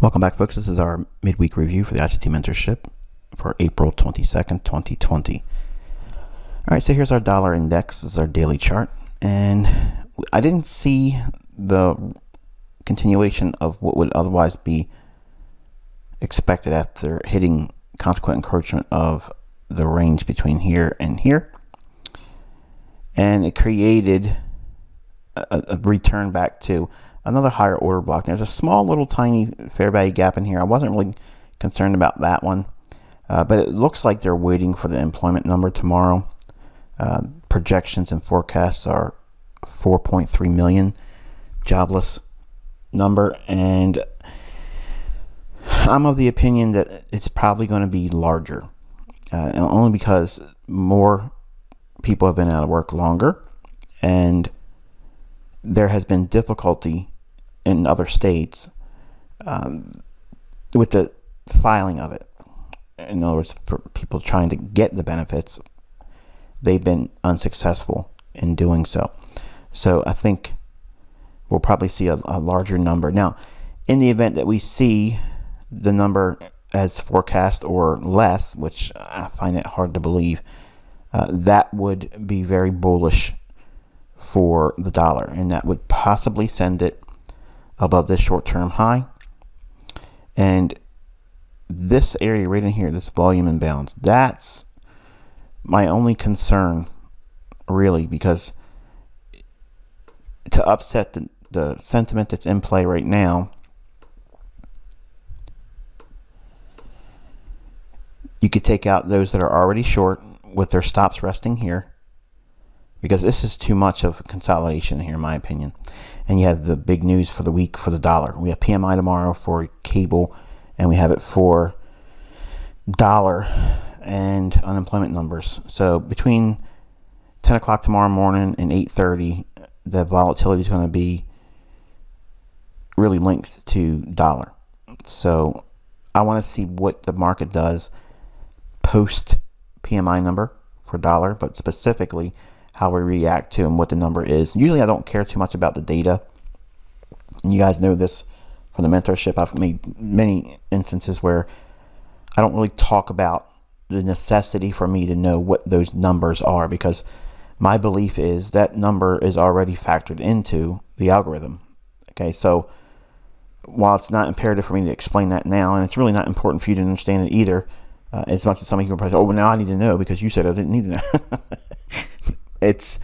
Welcome back, folks. This is our midweek review for the ICT mentorship for April 22nd, 2020. All right, so here's our dollar index. This is our daily chart. And I didn't see the continuation of what would otherwise be expected after hitting consequent encroachment of the range between here and here. And it created a return back to another higher order block. There's a small little tiny fair value gap in here. I wasn't really concerned about that one, but it looks like they're waiting for the employment number tomorrow. Projections and forecasts are 4.3 million jobless number, and I'm of the opinion that it's probably going to be larger, only because more people have been out of work longer, and there has been difficulty in other states with the filing of it. In other words, for people trying to get the benefits, they've been unsuccessful in doing so. So I think we'll probably see a larger number. Now, in the event that we see the number as forecast or less, which I find it hard to believe, that would be very bullish for the dollar, and that would possibly send it above this short-term high. And this area right in here, this volume imbalance, that's my only concern, really, because to upset the sentiment that's in play right now, you could take out those that are already short with their stops resting here, because this is too much of a consolidation here, in my opinion. And you have the big news for the week for the dollar. We have PMI tomorrow for cable, and we have it for dollar and unemployment numbers. So between 10 o'clock tomorrow morning and 8:30, the volatility is going to be really linked to dollar. So I want to see what the market does post PMI number for dollar, but specifically how we react to and what the number is. Usually I don't care too much about the data, and you guys know this from the mentorship. I've made many instances where I don't really talk about the necessity for me to know what those numbers are, because my belief is that number is already factored into the algorithm. Okay, so while it's not imperative for me to explain that now, and it's really not important for you to understand it either, as much as some of you are probably say, oh, well, now I need to know because you said I didn't need to know. It's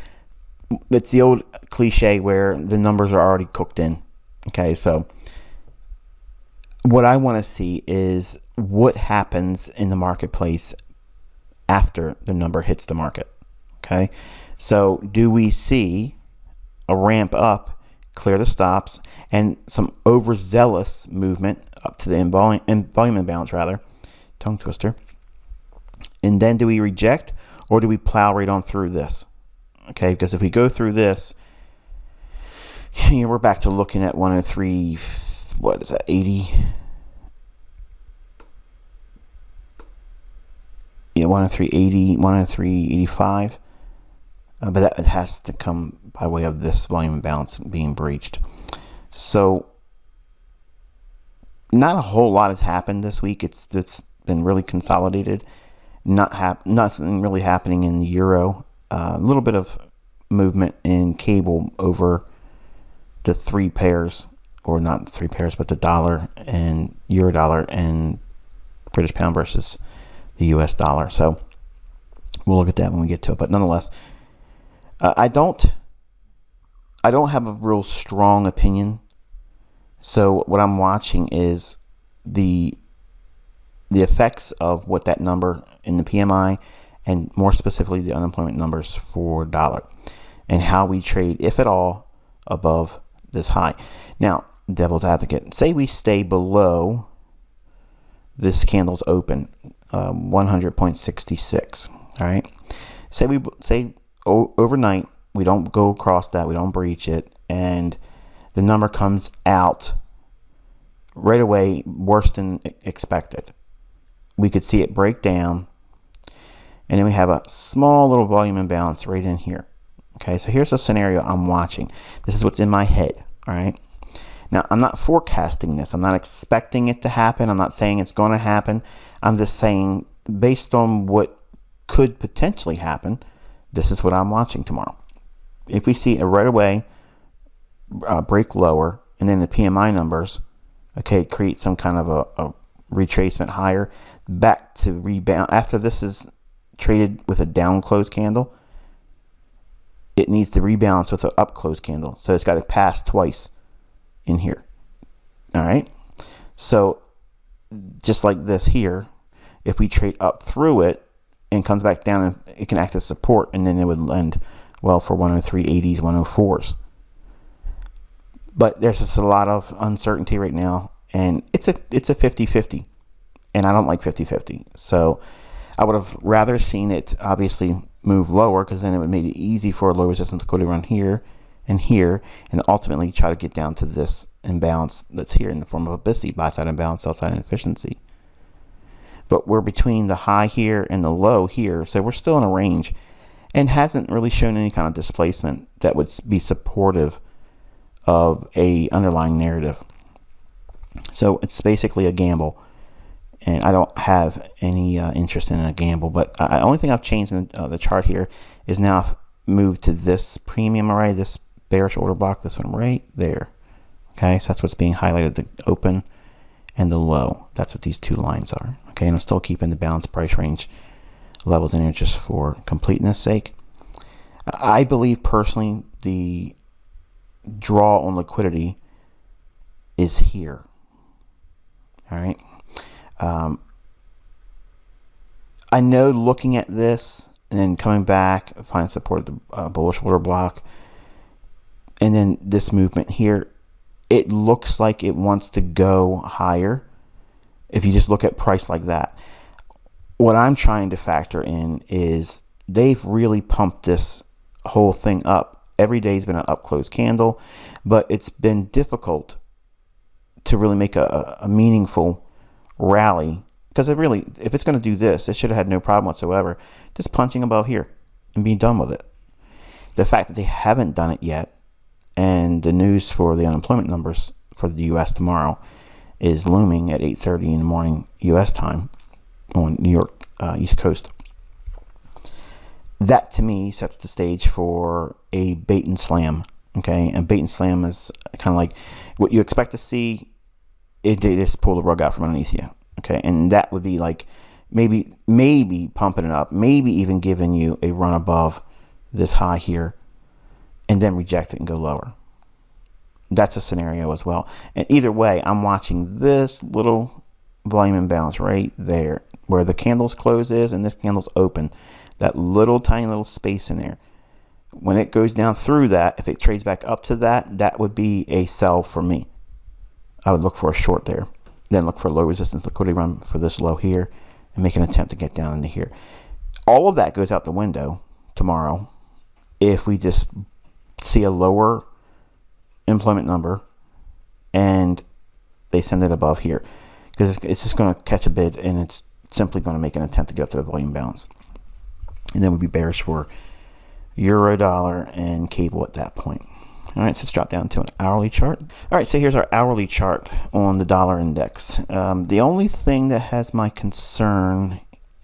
the old cliche where the numbers are already cooked in. Okay, so what I want to see is what happens in the marketplace after the number hits the market. Okay, so do we see a ramp up, clear the stops, and some overzealous movement up to the volume imbalance, rather, tongue twister, and then do we reject, or do we plow right on through this? Okay, because if we go through this, we're back to looking at 103, what is that, 80? Yeah, 103.80, 103.85. But that it has to come by way of this volume imbalance being breached. So not a whole lot has happened this week. It's been really consolidated. Nothing really happening in the euro. A little bit of movement in cable over the three pairs, or not three pairs, but the dollar and euro dollar and British pound versus the US dollar. So we'll look at that when we get to it. But nonetheless, I don't have a real strong opinion. So what I'm watching is the effects of what that number in the PMI, and more specifically the unemployment numbers for dollar, and how we trade, if at all, above this high. Now, devil's advocate, say we stay below this candle's open, 100.66. All right. Say overnight we don't go across that, we don't breach it, and the number comes out right away worse than expected. We could see it break down, and then we have a small little volume imbalance right in here. Okay, so here's a scenario I'm watching. This is what's in my head, all right? Now, I'm not forecasting this. I'm not expecting it to happen. I'm not saying it's going to happen. I'm just saying, based on what could potentially happen, this is what I'm watching tomorrow. If we see a right away break lower, and then the PMI numbers, okay, create some kind of a retracement higher, back to rebound. After this is traded with a down close candle, it needs to rebalance with an up close candle. So it's got to pass twice in here. All right. So just like this here, if we trade up through it and comes back down, and it can act as support, and then it would lend well for 103.80s, 104s. But there's just a lot of uncertainty right now, and it's a 50-50, and I don't like 50-50. So I would have rather seen it obviously move lower, because then it would make it easy for a low resistance liquidity run here, and ultimately try to get down to this imbalance that's here in the form of a BISI, buy side imbalance, sell side inefficiency. But we're between the high here and the low here, so we're still in a range, and hasn't really shown any kind of displacement that would be supportive of a underlying narrative. So it's basically a gamble, and I don't have any interest in a gamble. But the only thing I've changed in the chart here is now I've moved to this premium array, this bearish order block, this one right there. Okay, so that's what's being highlighted, the open and the low. That's what these two lines are. Okay, and I'm still keeping the balanced price range levels in here just for completeness sake. I believe personally the draw on liquidity is here. All right. I know looking at this and then coming back, find support at the bullish order block, and then this movement here, it looks like it wants to go higher. If you just look at price like that, what I'm trying to factor in is they've really pumped this whole thing up. Every day has been an up close candle, but it's been difficult to really make a meaningful rally, because it really, if it's going to do this, it should have had no problem whatsoever just punching above here and being done with it. The fact that they haven't done it yet, and the news for the unemployment numbers for the U.S. tomorrow is looming at 8:30 in the morning U.S. time on New York East Coast. That to me sets the stage for a bait and slam. Okay, and bait and slam is kind of like what you expect to see. They just pull the rug out from underneath you. Okay, and that would be like maybe pumping it up, maybe even giving you a run above this high here, and then reject it and go lower. That's a scenario as well. And either way, I'm watching this little volume imbalance right there, where the candle's close is and this candle's open. That little tiny little space in there. When it goes down through that, if it trades back up to that, that would be a sell for me. I would look for a short there. Then look for a low resistance liquidity run for this low here, and make an attempt to get down into here. All of that goes out the window tomorrow if we just see a lower employment number and they send it above here, because it's just going to catch a bid, and it's simply going to make an attempt to get up to the volume balance. And then we'd be bearish for euro, dollar, and cable at that point. All right, so let's drop down to an hourly chart. All right, so here's our hourly chart on the dollar index. The only thing that has my concern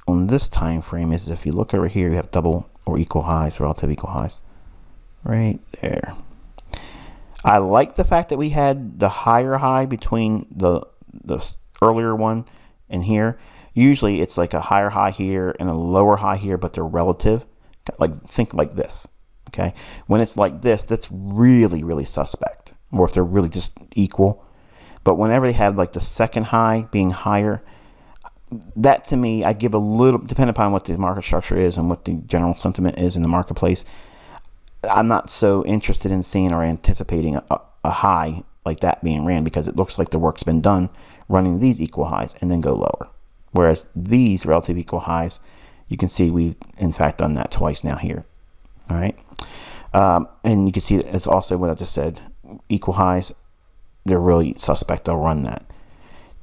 on this time frame is if you look over here, you have double or equal highs, relative equal highs, right there. I like the fact that we had the higher high between the earlier one and here. Usually it's like a higher high here and a lower high here, but they're relative. Like, think like this. Okay, when it's like this, that's really, really suspect, or if they're really just equal. But whenever they have like the second high being higher, that to me, I give a little, depending upon what the market structure is and what the general sentiment is in the marketplace, I'm not so interested in seeing or anticipating a high like that being ran, because it looks like the work's been done running these equal highs and then go lower. Whereas these relative equal highs, you can see we've in fact done that twice now here. All right. And you can see that it's also what I just said, equal highs, they're really suspect. They'll run that.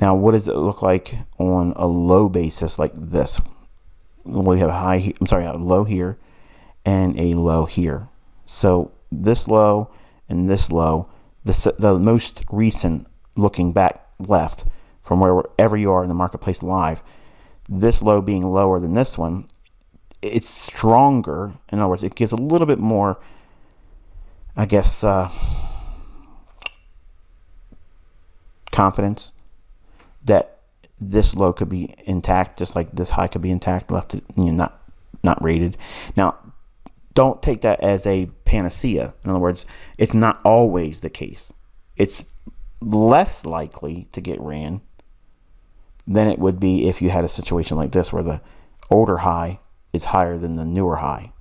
Now, what does it look like on a low basis like this? We have a low here and a low here. So this low and this low, the most recent looking back left from wherever you are in the marketplace live, this low being lower than this one, it's stronger. In other words, it gives a little bit more, I guess, confidence that this low could be intact, just like this high could be intact, left it, not rated. Now, don't take that as a panacea. In other words, it's not always the case. It's less likely to get ran than it would be if you had a situation like this where the older high is higher than the newer high.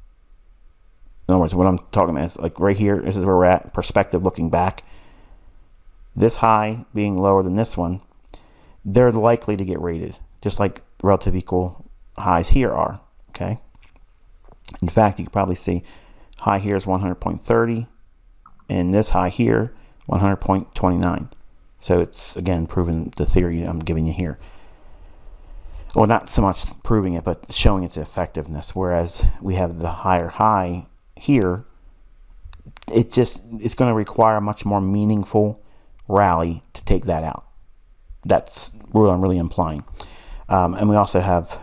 In other words, what I'm talking about is like right here, this is where we're at, perspective looking back. This high being lower than this one, they're likely to get rated, just like relative equal highs here are, okay? In fact, you can probably see high here is 100.30, and this high here, 100.29. So it's, again, proving the theory I'm giving you here. Well, not so much proving it, but showing its effectiveness. Whereas we have the higher high here, it's going to require a much more meaningful rally to take that out. That's what I'm really implying. And we also have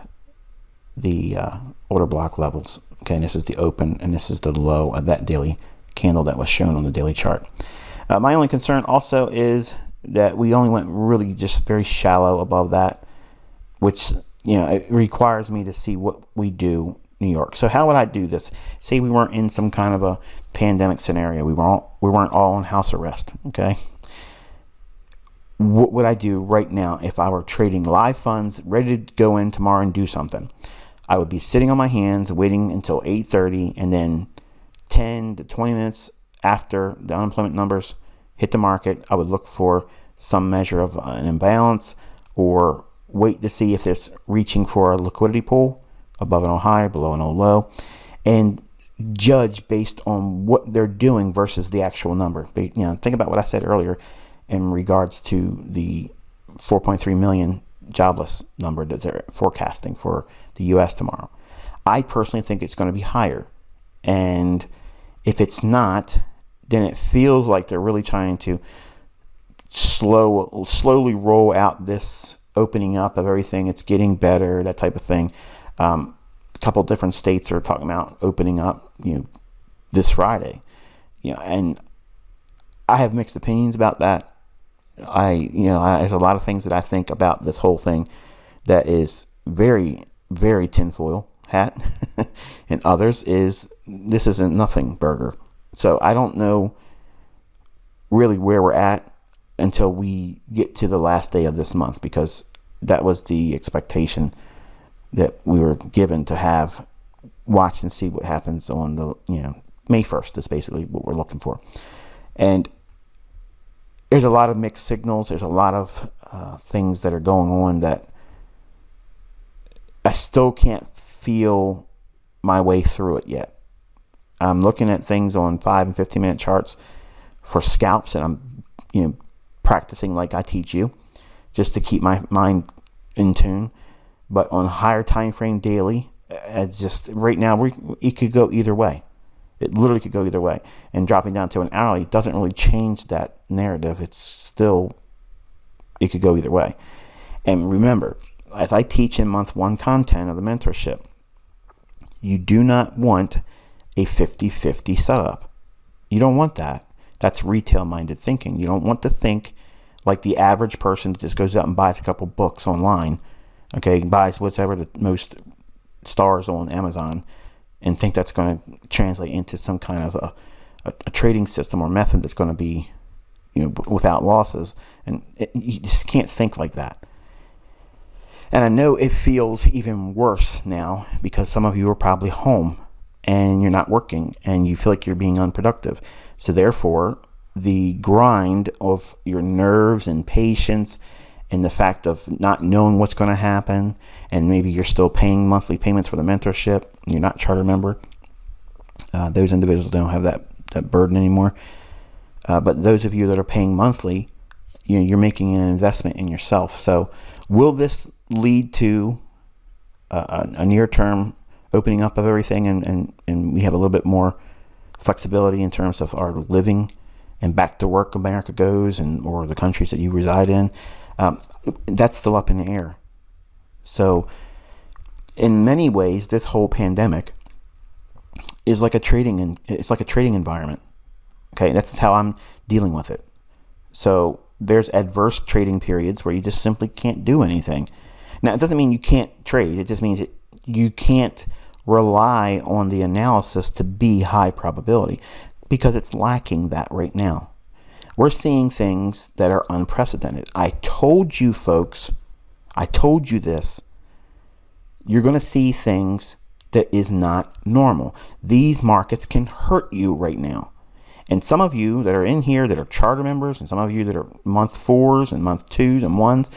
the order block levels. Okay, and this is the open, and this is the low of that daily candle that was shown on the daily chart. My only concern also is that we only went really just very shallow above that, which, it requires me to see what we do New York. So how would I do this? Say we weren't in some kind of a pandemic scenario. We weren't all in house arrest, okay? What would I do right now if I were trading live funds, ready to go in tomorrow and do something? I would be sitting on my hands, waiting until 8:30, and then 10 to 20 minutes after the unemployment numbers hit the market, I would look for some measure of an imbalance, or wait to see if there's reaching for a liquidity pool above an O high, below an O low, and judge based on what they're doing versus the actual number. Think about what I said earlier in regards to the 4.3 million jobless number that they're forecasting for the U.S. tomorrow. I personally think it's going to be higher. And if it's not, then it feels like they're really trying to slowly roll out this opening up of everything. It's getting better, that type of thing. A couple different states are talking about opening up, this Friday. And I have mixed opinions about that. There's a lot of things that I think about this whole thing that is very, very tinfoil hat, and others is this isn't nothing burger. So I don't know really where we're at until we get to the last day of this month, because that was the expectation that we were given to have. Watch and see what happens on the May 1st is basically what we're looking for. And there's a lot of mixed signals. There's a lot of things that are going on that I still can't feel my way through it yet. I'm looking at things on 5 and 15 minute charts for scalps, and I'm practicing like I teach you, just to keep my mind in tune. But on higher time frame daily, it's just right now it could go either way. It literally could go either way. And dropping down to an hourly doesn't really change that narrative. It could go either way. And remember, as I teach in month 1 content of the mentorship, you do not want a 50-50 setup. You don't want that. That's retail-minded thinking. You don't want to think like the average person that just goes out and buys a couple books online, okay, buys whatever the most stars on Amazon, and think that's going to translate into some kind of a trading system or method that's going to be, without losses. And you just can't think like that. And I know it feels even worse now because some of you are probably home and you're not working and you feel like you're being unproductive. So therefore, the grind of your nerves and patience and the fact of not knowing what's going to happen, and maybe you're still paying monthly payments for the mentorship, you're not a charter member, those individuals don't have that burden anymore. But those of you that are paying monthly, you're making an investment in yourself. So will this lead to a near-term opening up of everything, and we have a little bit more flexibility in terms of our living and back to work America goes, and or the countries that you reside in, that's still up in the air. So in many ways, this whole pandemic is like it's like a trading environment. Okay, that's how I'm dealing with it. So there's adverse trading periods where you just simply can't do anything. Now, it doesn't mean you can't trade. It just means you can't rely on the analysis to be high probability, because it's lacking that right now. We're seeing things that are unprecedented. I told you, folks, I told you this. You're going to see things that is not normal. These markets can hurt you right now. And some of you that are in here that are charter members, and some of you that are month 4s and month 2s and 1s,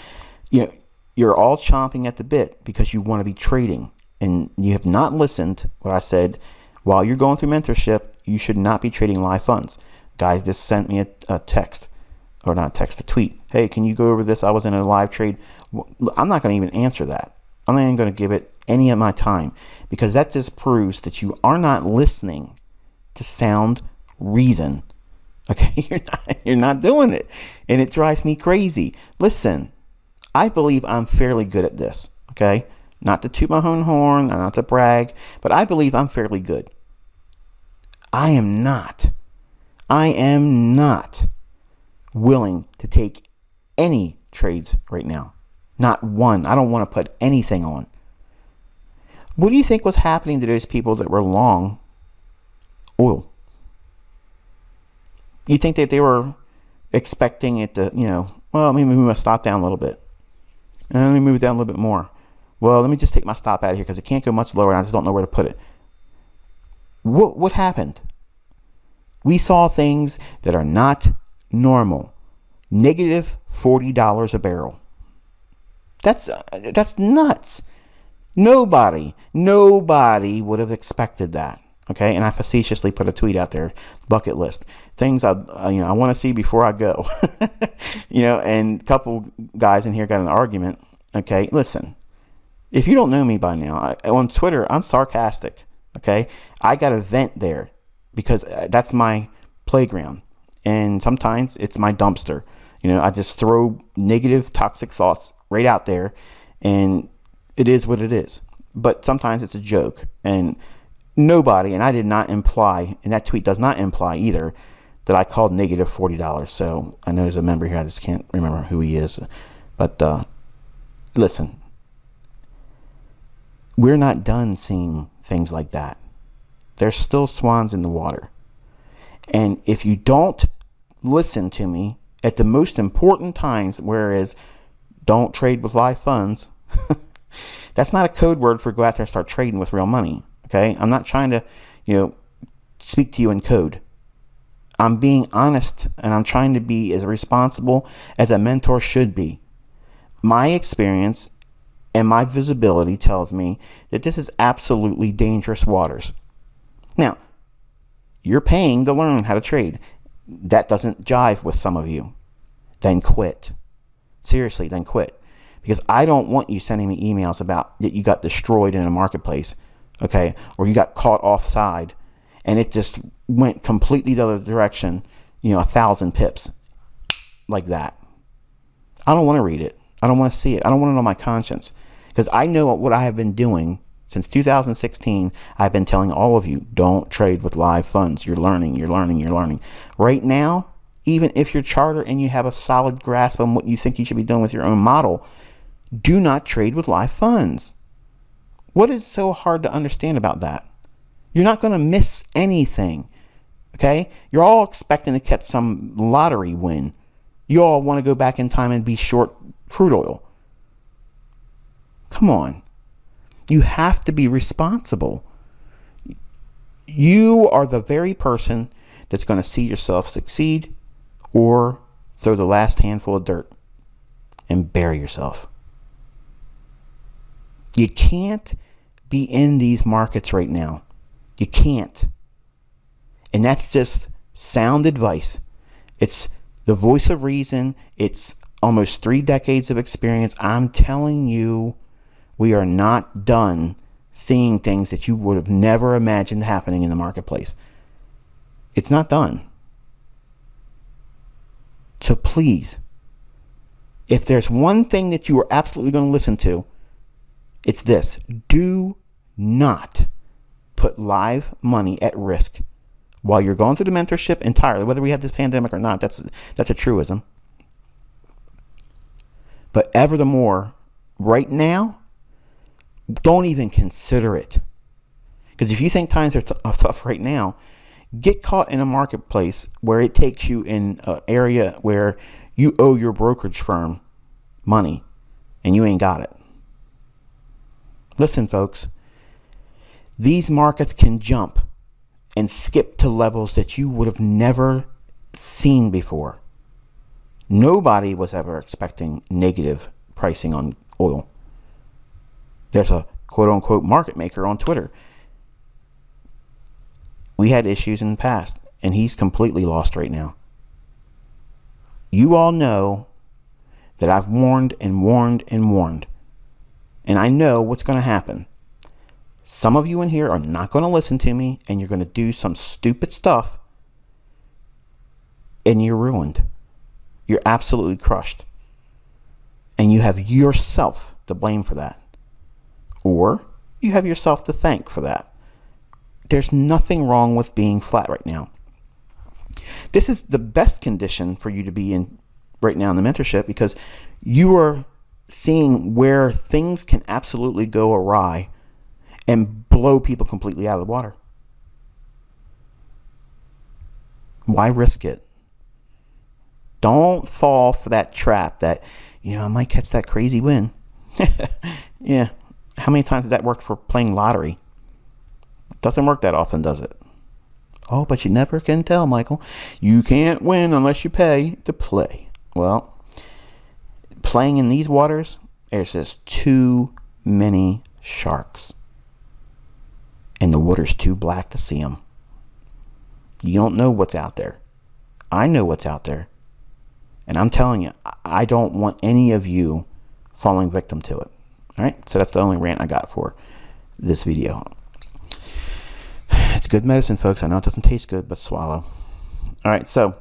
you're all chomping at the bit because you want to be trading. And you have not listened what I said. While you're going through mentorship, you should not be trading live funds. Guys just sent me a text, or not a text, a tweet. Hey, can you go over this? I was in a live trade. I'm not going to even answer that. I'm not even going to give it any of my time, because that just proves that you are not listening to sound reason. Okay, you're not doing it, and it drives me crazy. Listen, I believe I'm fairly good at this. Okay, not to toot my own horn, not to brag, but I believe I'm fairly good. I am not willing to take any trades right now. Not one. I don't want to put anything on. What do you think was happening to those people that were long oil? You think that they were expecting it to, well, let me move my stop down a little bit. And let me move it down a little bit more. Well, let me just take my stop out of here because it can't go much lower and I just don't know where to put it. What happened? We saw things that are not normal. Negative $40 a barrel. That's nuts. Nobody would have expected that. Okay, and I facetiously put a tweet out there, bucket list, things I want to see before I go. And a couple guys in here got an argument. Okay, listen, if you don't know me by now, on Twitter I'm sarcastic. Okay, I got a vent there because that's my playground, and sometimes it's my dumpster. I just throw negative, toxic thoughts right out there, and it is what it is. But sometimes it's a joke, and nobody, and I did not imply, and that tweet does not imply either, that I called negative $40. So I know there's a member here, I just can't remember who he is. But listen, we're not done seeing things like that. There's still swans in the water. And if you don't listen to me at the most important times, whereas don't trade with live funds, that's not a code word for go out there and start trading with real money. Okay, I'm not trying to, speak to you in code. I'm being honest, and I'm trying to be as responsible as a mentor should be. My experience and my visibility tells me that this is absolutely dangerous waters. Now, you're paying to learn how to trade. That doesn't jive with some of you. Then quit. Seriously, then quit. Because I don't want you sending me emails about that you got destroyed in a marketplace. Okay, or you got caught offside and it just went completely the other direction, 1,000 pips like that. I don't want to read it. I don't want to see it. I don't want it on my conscience, because I know what I have been doing since 2016. I've been telling all of you, don't trade with live funds. You're learning. Right now, even if you're charter and you have a solid grasp on what you think you should be doing with your own model, do not trade with live funds. What is so hard to understand about that? You're not going to miss anything. Okay? You're all expecting to catch some lottery win. You all want to go back in time and be short crude oil. Come on. You have to be responsible. You are the very person that's going to see yourself succeed or throw the last handful of dirt and bury yourself. You can't be in these markets right now. You can't. And that's just sound advice. It's the voice of reason. It's almost 3 decades of experience. I'm telling you, we are not done seeing things that you would have never imagined happening in the marketplace. It's not done. So please, if there's one thing that you are absolutely going to listen to, it's this. Do not put live money at risk while you're going through the mentorship entirely, whether we have this pandemic or not. That's a truism. But ever the more, right now, don't even consider it. Because if you think times are tough right now, get caught in a marketplace where it takes you in an area where you owe your brokerage firm money and you ain't got it. Listen, folks, these markets can jump and skip to levels that you would have never seen before. Nobody was ever expecting negative pricing on oil. There's a quote unquote market maker on Twitter. We had issues in the past, and he's completely lost right now. You all know that I've warned and warned and warned, and I know what's going to happen. Some of you in here are not going to listen to me, and you're going to do some stupid stuff, and you're ruined. You're absolutely crushed. And you have yourself to blame for that. Or you have yourself to thank for that. There's nothing wrong with being flat right now. This is the best condition for you to be in right now in the mentorship, because you are seeing where things can absolutely go awry and blow people completely out of the water. Why risk it? Don't fall for that trap that, I might catch that crazy win. Yeah. How many times has that worked for playing lottery? It doesn't work that often, does it? Oh, but you never can tell, Michael. You can't win unless you pay to play. Well, playing in these waters, there's just too many sharks. And the water's too black to see them. You don't know what's out there. I know what's out there. And I'm telling you, I don't want any of you falling victim to it. All right? So that's the only rant I got for this video. It's good medicine, folks. I know it doesn't taste good, but swallow. All right, so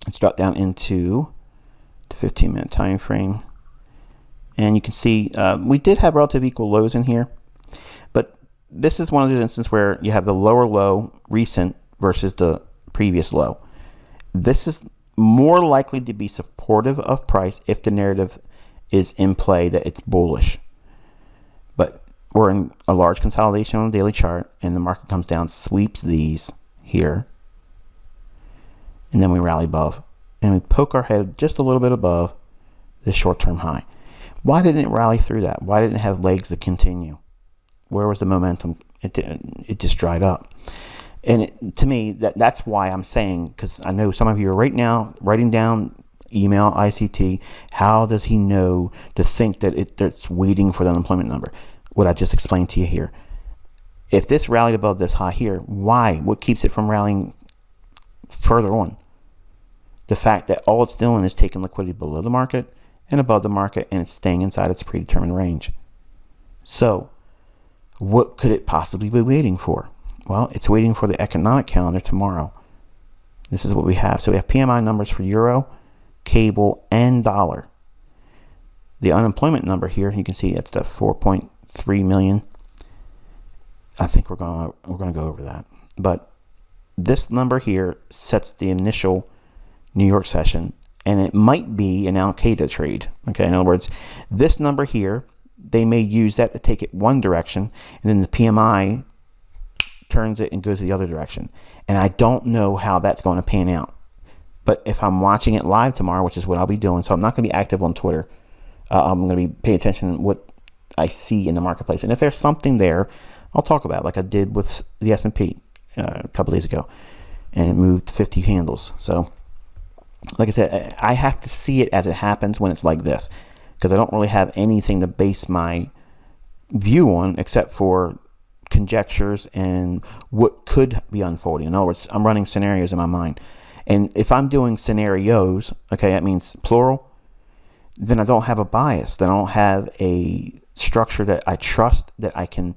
let's drop down into the 15-minute time frame. And you can see we did have relative equal lows in here. But this is one of those instances where you have the lower low recent versus the previous low. This is more likely to be supportive of price if the narrative is in play that it's bullish. But we're in a large consolidation on the daily chart, and the market comes down, sweeps these here, and then we rally above. And we poke our head just a little bit above this short-term high. Why didn't it rally through that? Why didn't it have legs to continue? Where was the momentum? It just dried up. And to me, that's why I'm saying, because I know some of you are right now writing down email ICT. How does he know to think that it's waiting for the unemployment number? What I just explained to you here. If this rallied above this high here, why? What keeps it from rallying further on? The fact that all it's doing is taking liquidity below the market and above the market, and it's staying inside its predetermined range. So what could it possibly be waiting for? Well, it's waiting for the economic calendar tomorrow. This is what we have. So we have PMI numbers for euro, cable, and dollar. The unemployment number here, you can see it's the 4.3 million. I think we're going to go over that. But this number here sets the initial New York session, and it might be an Al-Qaeda trade. Okay, in other words, this number here, they may use that to take it one direction, and then the PMI turns it and goes the other direction. And I don't know how that's going to pan out. But if I'm watching it live tomorrow, which is what I'll be doing, so I'm not going to be active on Twitter. I'm going to be paying attention to what I see in the marketplace. And if there's something there, I'll talk about it, like I did with the S&P a couple days ago. And it moved 50 handles. So, like I said, I have to see it as it happens when it's like this, because I don't really have anything to base my view on except for conjectures and what could be unfolding. In other words, I'm running scenarios in my mind. And if I'm doing scenarios, okay, that means plural, then I don't have a bias. Then I don't have a structure that I trust, that I can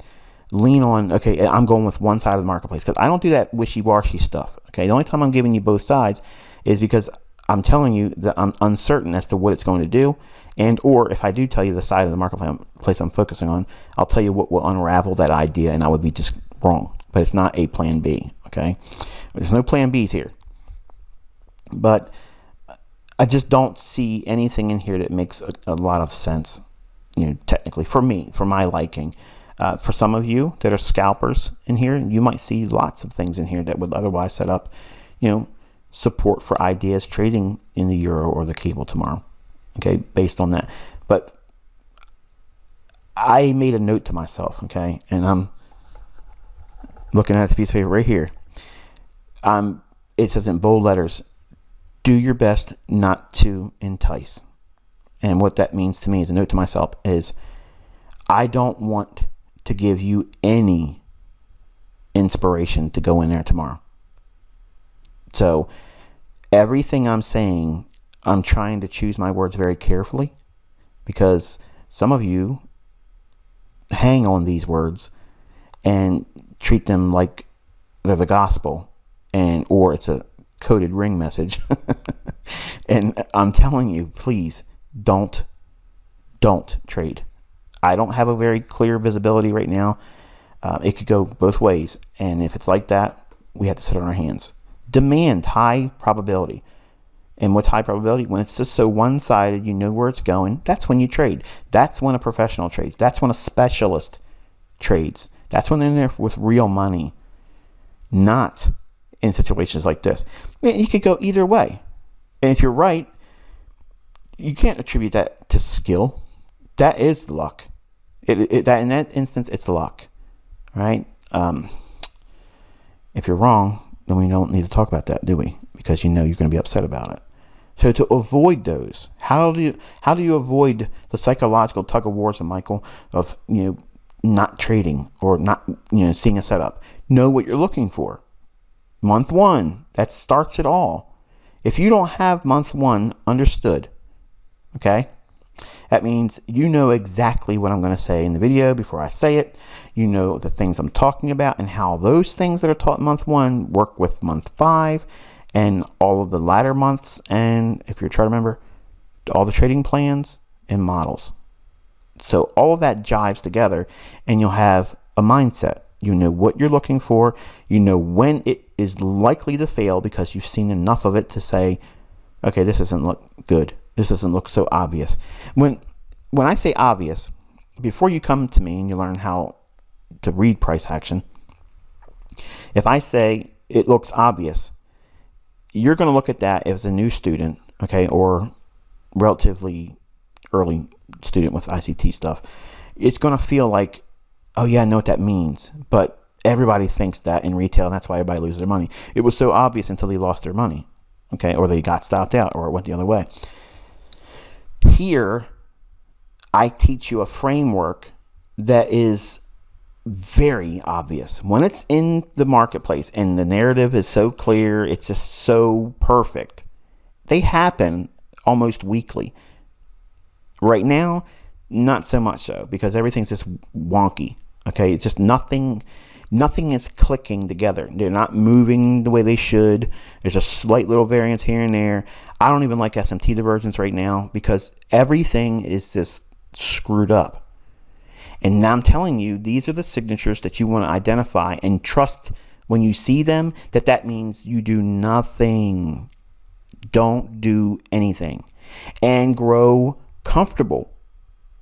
lean on. Okay, I'm going with one side of the marketplace, because I don't do that wishy-washy stuff. Okay, the only time I'm giving you both sides is because I'm telling you that I'm uncertain as to what it's going to do, and or if I do tell you the side of the marketplace I'm focusing on, I'll tell you what will unravel that idea, and I would be just wrong. But it's not a plan B, okay? There's no plan Bs here. But I just don't see anything in here that makes a lot of sense, technically, for me, for my liking. For some of you that are scalpers in here, you might see lots of things in here that would otherwise set up, support for ideas trading in the euro or the cable tomorrow, okay, based on that. But I made a note to myself, okay, and I'm looking at the piece of paper right here. It says in bold letters, do your best not to entice. And what that means to me as a note to myself is I don't want to give you any inspiration to go in there tomorrow. So everything I'm saying, I'm trying to choose my words very carefully, because some of you hang on these words and treat them like they're the gospel, or it's a coded ring message. And I'm telling you, please don't trade. I don't have a very clear visibility right now. It could go both ways, and if it's like that, we have to sit on our hands. Demand high probability. And what's high probability? When it's just so one-sided, you know where it's going, that's when you trade. That's when a professional trades. That's when a specialist trades. That's when they're in there with real money, not in situations like this. I mean, you could go either way. And if you're right, you can't attribute that to skill. That is luck. That in that instance, it's luck, right? If you're wrong, then we don't need to talk about that, do we? Because you're going to be upset about it. So to avoid those, how do you avoid the psychological tug of wars, Michael, of not trading or not seeing a setup? Know what you're looking for. Month one, that starts it all. If you don't have month one understood, okay, that means you know exactly what I'm going to say in the video before I say it. You know the things I'm talking about and how those things that are taught in month one work with month 5 and all of the latter months. And if you're trying to remember, all the trading plans and models. So all of that jives together, and you'll have a mindset. You know what you're looking for. You know when it is likely to fail because you've seen enough of it to say, okay, this doesn't look good. This doesn't look so obvious. When I say obvious, before you come to me and you learn how to read price action, if I say it looks obvious, you're going to look at that as a new student, okay, or relatively early student with ICT stuff. It's going to feel like, oh yeah, I know what that means, but everybody thinks that in retail, and that's why everybody loses their money. It was so obvious until they lost their money, okay, or they got stopped out, or it went the other way. Here, I teach you a framework that is very obvious. When it's in the marketplace and the narrative is so clear, it's just so perfect. They happen almost weekly. Right now, not so much so, because everything's just wonky. Okay, it's just nothing is clicking together. They're not moving the way they should. There's a slight little variance here and there. I don't even like SMT divergence right now because everything is just screwed up. And now I'm telling you, these are the signatures that you want to identify and trust when you see them, that means you do nothing. Don't do anything. And grow comfortable.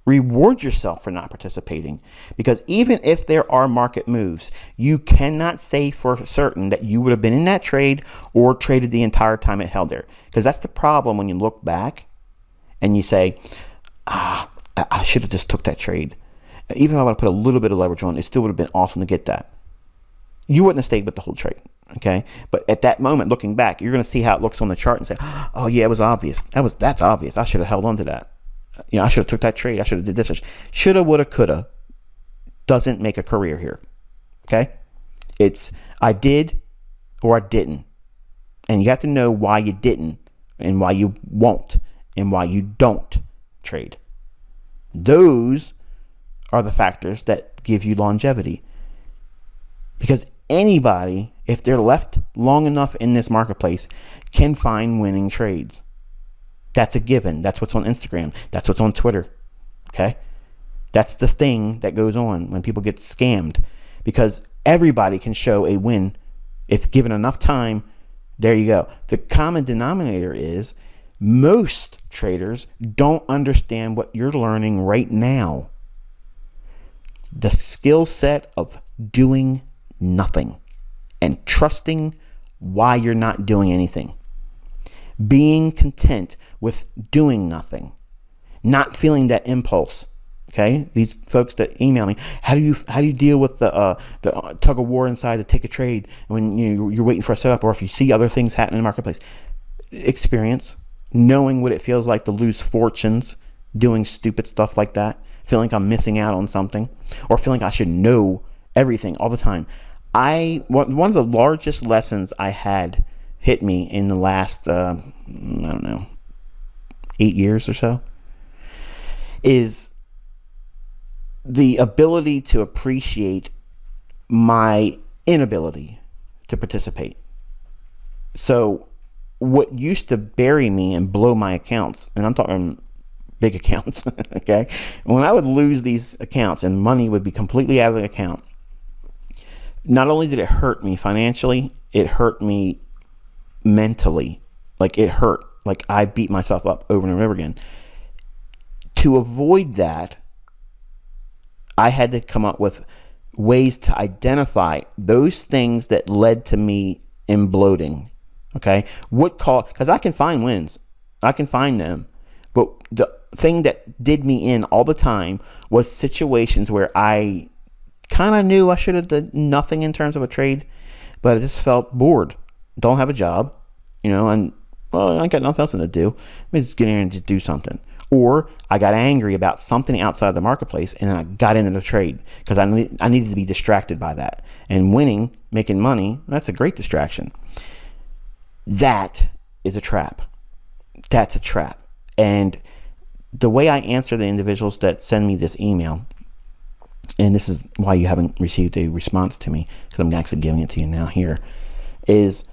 Reward yourself for not participating, because even if there are market moves, you cannot say for certain that you would have been in that trade or traded the entire time it held there, because that's the problem when you look back and you say, I should have just took that trade. Even if I would have put a little bit of leverage on, it still would have been awesome to get that. You wouldn't have stayed with the whole trade, okay? But at that moment, looking back, you're going to see how it looks on the chart and say, oh yeah, it was obvious. That's obvious. I should have held on to that. I should have took that trade. I should have did this. Shoulda, woulda, coulda doesn't make a career here. Okay? It's I did or I didn't. And you have to know why you didn't and why you won't and why you don't trade. Those are the factors that give you longevity. Because anybody, if they're left long enough in this marketplace can find winning trades. That's a given. That's what's on Instagram. That's what's on Twitter. Okay? That's the thing that goes on when people get scammed, because everybody can show a win if given enough time. There you go. The common denominator is most traders don't understand what you're learning right now. The skill set of doing nothing and trusting why you're not doing anything. Being content with doing nothing, not feeling that impulse. Okay, these folks that email me, how do you deal with the tug of war inside to take a trade when you're waiting for a setup, or if you see other things happening in the marketplace? Experience, knowing what it feels like to lose fortunes doing stupid stuff like that, feeling like I'm missing out on something, or feeling like I should know everything all the time. One of the largest lessons I had hit me in the last 8 years or so is the ability to appreciate my inability to participate. So what used to bury me and blow my accounts, and I'm talking big accounts, okay? When I would lose these accounts and money would be completely out of the account, not only did it hurt me financially, it hurt me mentally. Like, it hurt. Like, I beat myself up over and over again. To avoid that, I had to come up with ways to identify those things that led to me imploding. Okay? Because I can find wins. I can find them. But the thing that did me in all the time was situations where I kind of knew I should have done nothing in terms of a trade, but I just felt bored. Don't have a job, and I got nothing else to do. Let me just get in and just do something. Or I got angry about something outside the marketplace, and I got into the trade because I needed to be distracted by that. And winning, making money, that's a great distraction. That is a trap. That's a trap. And the way I answer the individuals that send me this email, and this is why you haven't received a response to me, because I'm actually giving it to you now here, is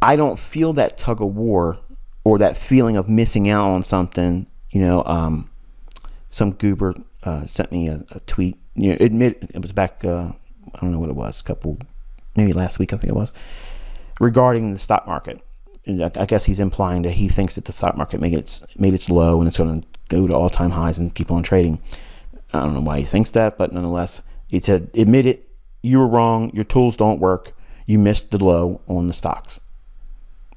I don't feel that tug of war or that feeling of missing out on something. Some goober sent me a tweet. It was back, I don't know what it was, maybe last week I think it was, regarding the stock market. And I guess he's implying that he thinks that the stock market made its low and it's going to go to all-time highs and keep on trading. I don't know why he thinks that, but nonetheless, he said, admit it, you were wrong, your tools don't work, you missed the low on the stocks.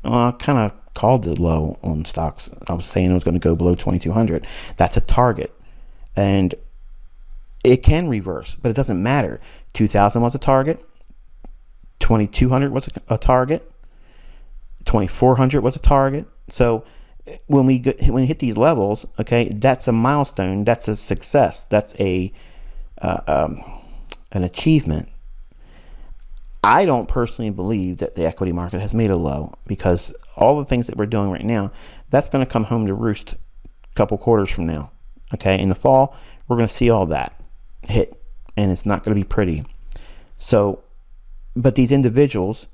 I kind of called it low on stocks. I was saying it was going to go below 2,200. That's a target. And it can reverse, but it doesn't matter. 2,000 was a target. 2,200 was a target. 2,400 was a target. So when we hit these levels, okay, that's a milestone. That's a success. That's an achievement. I don't personally believe that the equity market has made a low, because all the things that we're doing right now, that's going to come home to roost a couple quarters from now. Okay, in the fall, we're going to see all that hit, and it's not going to be pretty. So, but these individuals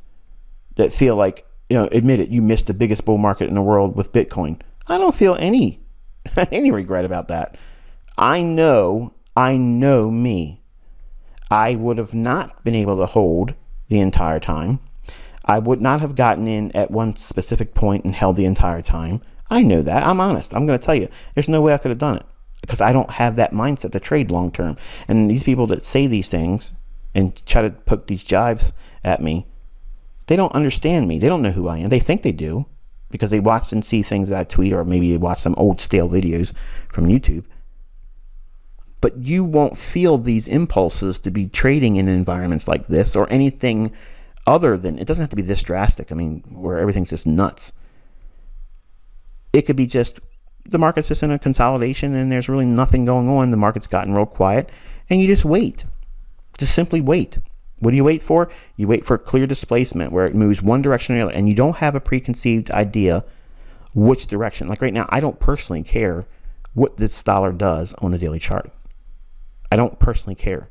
that feel like, admit it, you missed the biggest bull market in the world with Bitcoin. I don't feel any regret about that. I know me. I would have not been able to hold the entire time. I would not have gotten in at one specific point and held the entire time. I know that. I'm honest. I'm going to tell you, there's no way I could have done it, because I don't have that mindset to trade long term. And these people that say these things and try to poke these jibes at me, they don't understand me. They don't know who I am. They think they do because they watch and see things that I tweet, or maybe they watch some old stale videos from YouTube. But you won't feel these impulses to be trading in environments like this, or anything other than, it doesn't have to be this drastic. I mean, where everything's just nuts. It could be just the market's just in a consolidation and there's really nothing going on. The market's gotten real quiet and you just wait. Just simply wait. What do you wait for? You wait for clear displacement where it moves one direction or the other, and you don't have a preconceived idea which direction. Like right now, I don't personally care what this dollar does on the daily chart. I don't personally care.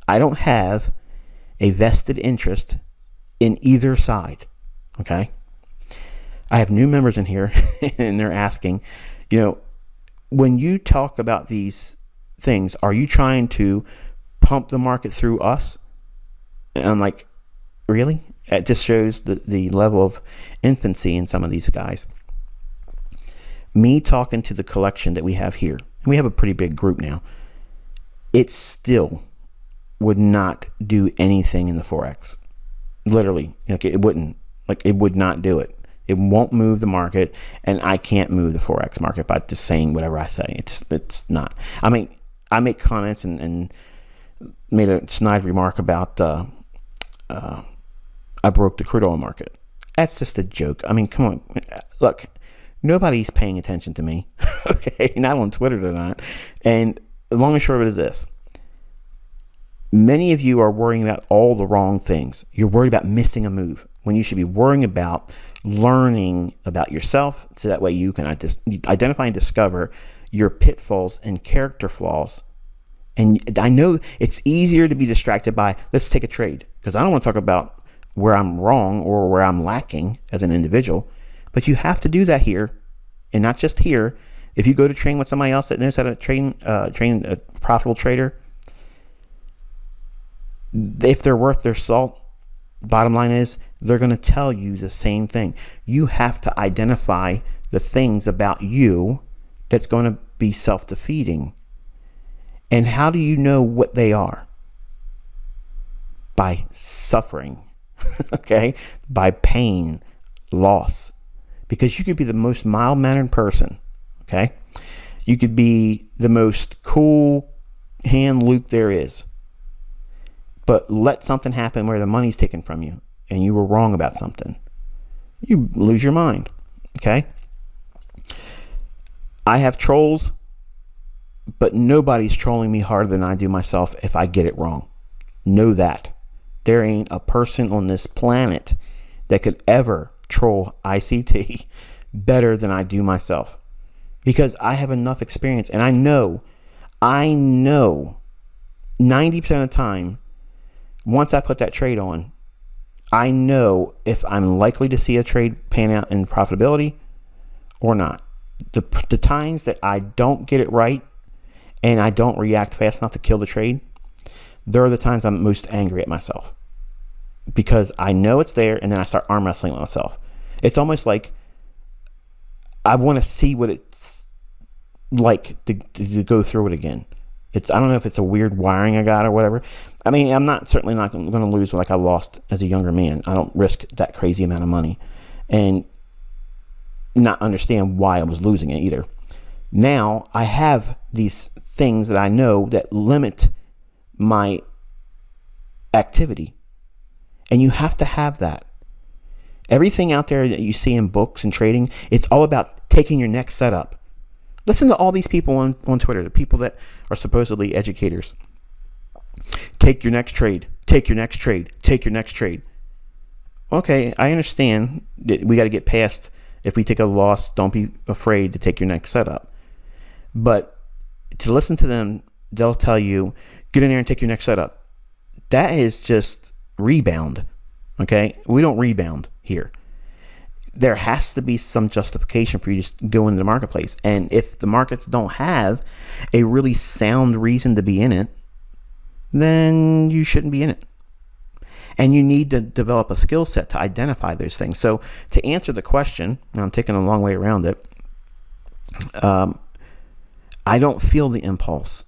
I don't have a vested interest in either side. Okay. I have new members in here and they're asking, when you talk about these things, are you trying to pump the market through us? And I'm like, really? It just shows the level of infancy in some of these guys. Me talking to the collection that we have here, we have a pretty big group now, it still would not do anything in the Forex. Literally, it wouldn't. It would not do it. It won't move the market, and I can't move the Forex market by just saying whatever I say. It's not. I mean, I make comments and made a snide remark about I broke the crude oil market. That's just a joke. I mean, come on. Look, nobody's paying attention to me. Okay, not on Twitter, they're not. And the long and short of it is this. Many of you are worrying about all the wrong things. You're worried about missing a move when you should be worrying about learning about yourself, so that way you can identify and discover your pitfalls and character flaws. And I know it's easier to be distracted by, let's take a trade, because I don't want to talk about where I'm wrong or where I'm lacking as an individual. But you have to do that here, and not just here. If you go to train with somebody else that knows how to train a profitable trader, if they're worth their salt, bottom line is they're going to tell you the same thing. You have to identify the things about you that's going to be self-defeating. And how do you know what they are? By suffering, okay? By pain, loss. Because you could be the most mild-mannered person, okay? You could be the most cool hand Luke there is. But let something happen where the money's taken from you and you were wrong about something. You lose your mind, okay? I have trolls, but nobody's trolling me harder than I do myself if I get it wrong. Know that. There ain't a person on this planet that could ever troll ICT better than I do myself, because I have enough experience, and I know 90% of the time, once I put that trade on, I know if I'm likely to see a trade pan out in profitability or not. The times that I don't get it right and I don't react fast enough to kill the trade, they're the times I'm most angry at myself, because I know it's there and then I start arm wrestling with myself. It's almost like I want to see what it's like to go through it again. I don't know if it's a weird wiring I got or whatever. I mean, I'm certainly not going to lose like I lost as a younger man. I don't risk that crazy amount of money and not understand why I was losing it either. Now I have these things that I know that limit my activity, and you have to have that. Everything out there that you see in books and trading, it's all about taking your next setup. Listen to all these people on Twitter, the people that are supposedly educators. Take your next trade. Take your next trade. Take your next trade. Okay, I understand that we got to get past, if we take a loss, don't be afraid to take your next setup. But to listen to them, they'll tell you, get in there and take your next setup. That is just rebound. Okay? We don't rebound here. There has to be some justification for you to go into the marketplace. And if the markets don't have a really sound reason to be in it, then you shouldn't be in it. And you need to develop a skill set to identify those things. So to answer the question, and I'm taking a long way around it, I don't feel the impulse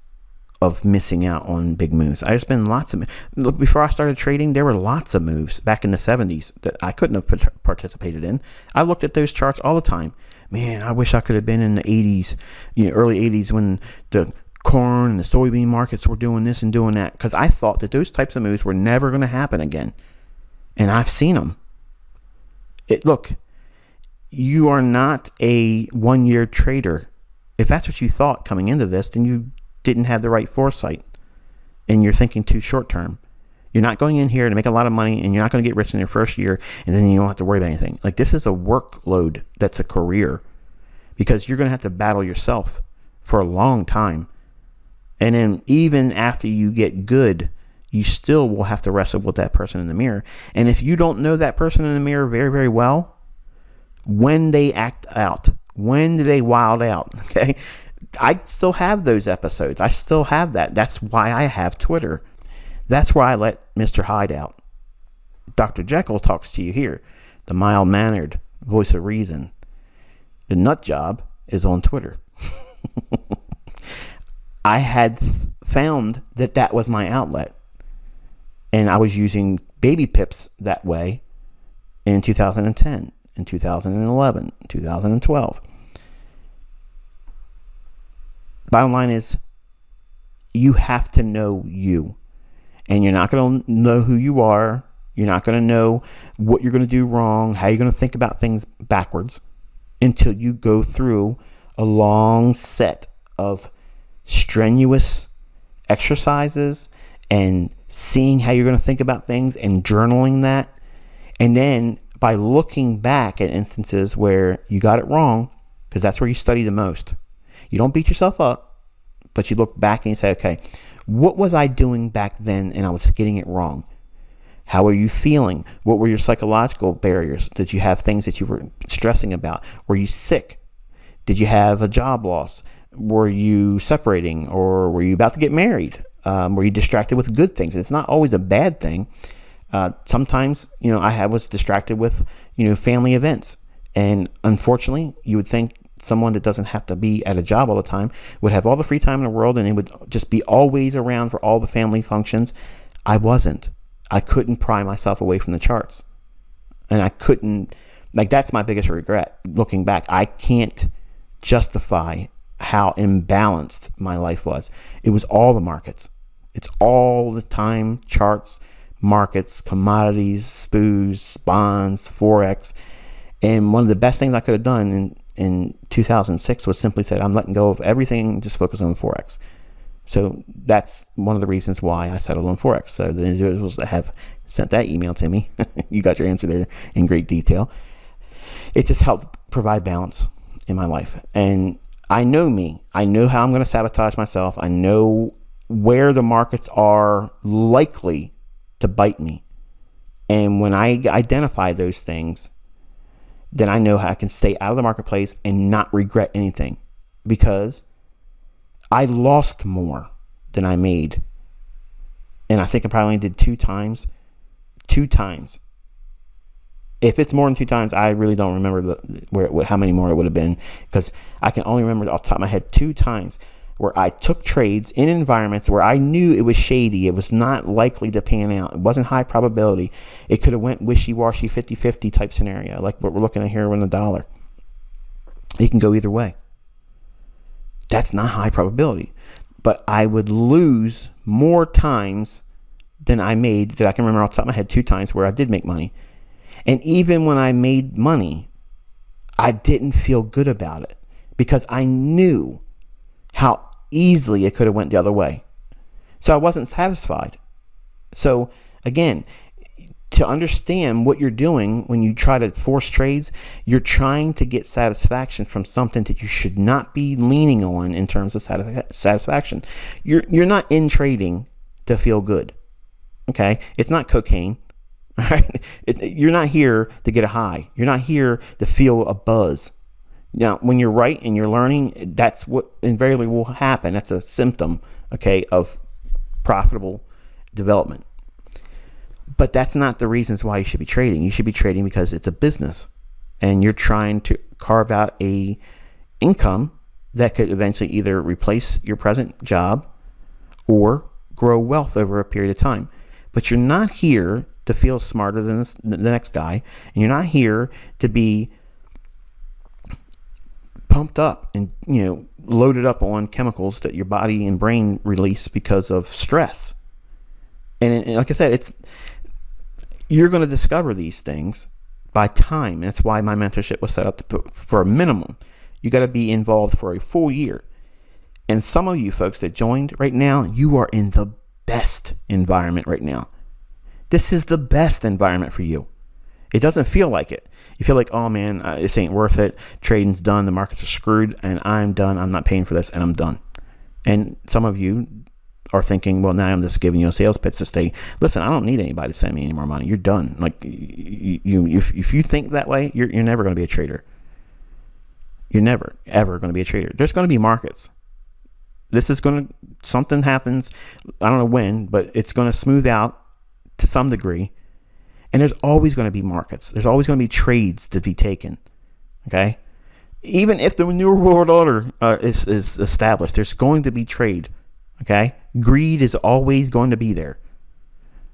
of missing out on big moves. There's been lots of, look, before I started trading, there were lots of moves back in the 70s that I couldn't have participated in. I looked at those charts all the time. Man, I wish I could have been in the 80s, early 80s, when the corn and the soybean markets were doing this and doing that, because I thought that those types of moves were never going to happen again. And I've seen them. Look, you are not a one-year trader. If that's what you thought coming into this, then you didn't have the right foresight, and you're thinking too short term. You're not going in here to make a lot of money, and you're not going to get rich in your first year, and then you don't have to worry about anything. Like, this is a workload that's a career, because you're going to have to battle yourself for a long time. And then even after you get good, you still will have to wrestle with that person in the mirror. And if you don't know that person in the mirror very, very well, when they act out, when do they wild out? Okay. I still have those episodes. I still have that. That's why I have Twitter. That's why I let Mr. Hyde out. Dr. Jekyll talks to you here. The mild-mannered voice of reason. The nut job is on Twitter. I had found that was my outlet. And I was using baby pips that way in 2010, in 2011, 2012. Bottom line is, you have to know you. And you're not going to know who you are. You're not going to know what you're going to do wrong, how you're going to think about things backwards, until you go through a long set of strenuous exercises and seeing how you're going to think about things and journaling that. And then by looking back at instances where you got it wrong, because that's where you study the most. You don't beat yourself up, but you look back and you say, okay, what was I doing back then and I was getting it wrong? How are you feeling? What were your psychological barriers? Did you have things that you were stressing about? Were you sick? Did you have a job loss? Were you separating, or were you about to get married? Were you distracted with good things? It's not always a bad thing. Sometimes, I was distracted with, family events. And unfortunately, you would think someone that doesn't have to be at a job all the time would have all the free time in the world and it would just be always around for all the family functions. I wasn't. I couldn't pry myself away from the charts. And I couldn't, that's my biggest regret looking back. I can't justify how imbalanced my life was. It was all the markets. It's all the time, charts, markets, commodities, SPOOs, bonds, Forex. And one of the best things I could have done in 2006 was simply said, I'm letting go of everything, just focus on Forex. So that's one of the reasons why I settled on Forex. So the individuals that have sent that email to me, you got your answer there in great detail. It just helped provide balance in my life. And I know me. I know how I'm going to sabotage myself. I know where the markets are likely to bite me. And when I identify those things, then I know how I can stay out of the marketplace and not regret anything, because I lost more than I made. And I think I probably only did two times. If it's more than two times, I really don't remember how many more it would have been, because I can only remember off the top of my head 2 times where I took trades in environments where I knew it was shady. It was not likely to pan out. It wasn't high probability. It could have went wishy-washy 50-50 type scenario, like what we're looking at here with the dollar. It can go either way. That's not high probability. But I would lose more times than I made, that I can remember off the top of my head 2 times where I did make money. And even when I made money, I didn't feel good about it, because I knew how easily it could have went the other way. So I wasn't satisfied. So again, to understand what you're doing when you try to force trades, you're trying to get satisfaction from something that you should not be leaning on in terms of satisfaction. You're not in trading to feel good. Okay? It's not cocaine. All right? You're not here to get a high. You're not here to feel a buzz. Now, when you're right and you're learning, that's what invariably will happen. That's a symptom, okay, of profitable development. But that's not the reasons why you should be trading. You should be trading because it's a business, and you're trying to carve out a income that could eventually either replace your present job or grow wealth over a period of time. But you're not here to feel smarter than the next guy, and you're not here to be pumped up and loaded up on chemicals that your body and brain release because of stress. And like I said, you're going to discover these things by time. And that's why my mentorship was set up for a minimum. You got to be involved for a full year. And some of you folks that joined right now, you are in the best environment right now. This is the best environment for you. It doesn't feel like it. You feel like, oh man, this ain't worth it. Trading's done. The markets are screwed and I'm done. I'm not paying for this and I'm done. And some of you are thinking, well, now I'm just giving you a sales pitch to stay. Listen, I don't need anybody to send me any more money. You're done. Like, if you think that way, you're never going to be a trader. You're never, ever going to be a trader. There's going to be markets. Something happens, I don't know when, but it's going to smooth out to some degree. And there's always going to be markets. There's always going to be trades to be taken. Okay? Even if the New World Order is established, there's going to be trade. Okay? Greed is always going to be there.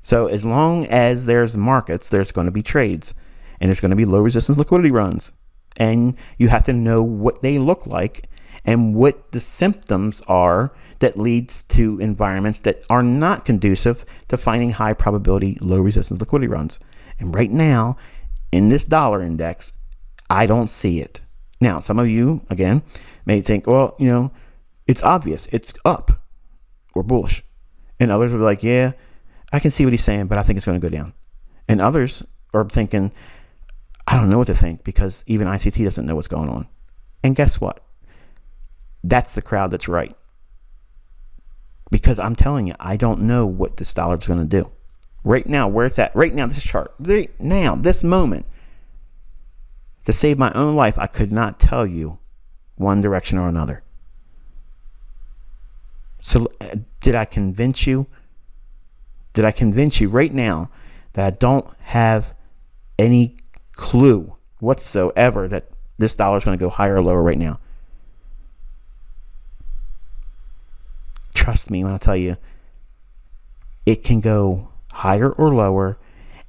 So as long as there's markets, there's going to be trades. And there's going to be low resistance liquidity runs. And you have to know what they look like and what the symptoms are that leads to environments that are not conducive to finding high probability, low resistance liquidity runs. And right now, in this dollar index, I don't see it. Now, some of you, again, may think, well, it's obvious. It's up or bullish. And others will be like, yeah, I can see what he's saying, but I think it's going to go down. And others are thinking, I don't know what to think because even ICT doesn't know what's going on. And guess what? That's the crowd that's right. Because I'm telling you, I don't know what this dollar is going to do. Right now, where it's at, right now, this chart, right now, this moment, to save my own life, I could not tell you one direction or another. So did I convince you? Did I convince you right now that I don't have any clue whatsoever that this dollar is going to go higher or lower right now? Trust me when I tell you, it can go higher or lower,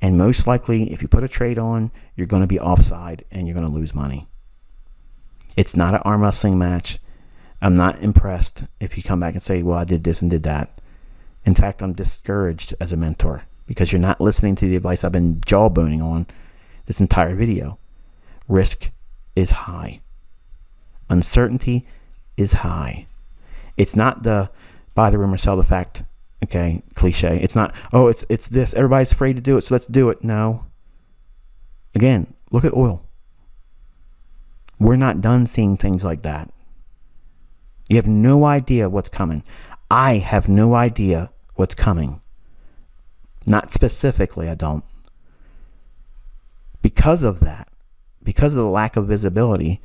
and most likely, if you put a trade on, you're going to be offside and you're going to lose money. It's not an arm wrestling match. I'm not impressed if you come back and say, well, I did this and did that. In fact, I'm discouraged as a mentor because you're not listening to the advice I've been jawboning on this entire video. Risk is high. Uncertainty is high. It's not the buy the rumor, sell the fact, okay, cliche. It's not, oh, it's this. Everybody's afraid to do it, so let's do it. No. Again, look at oil. We're not done seeing things like that. You have no idea what's coming. I have no idea what's coming. Not specifically, I don't. Because of that, because of the lack of visibility,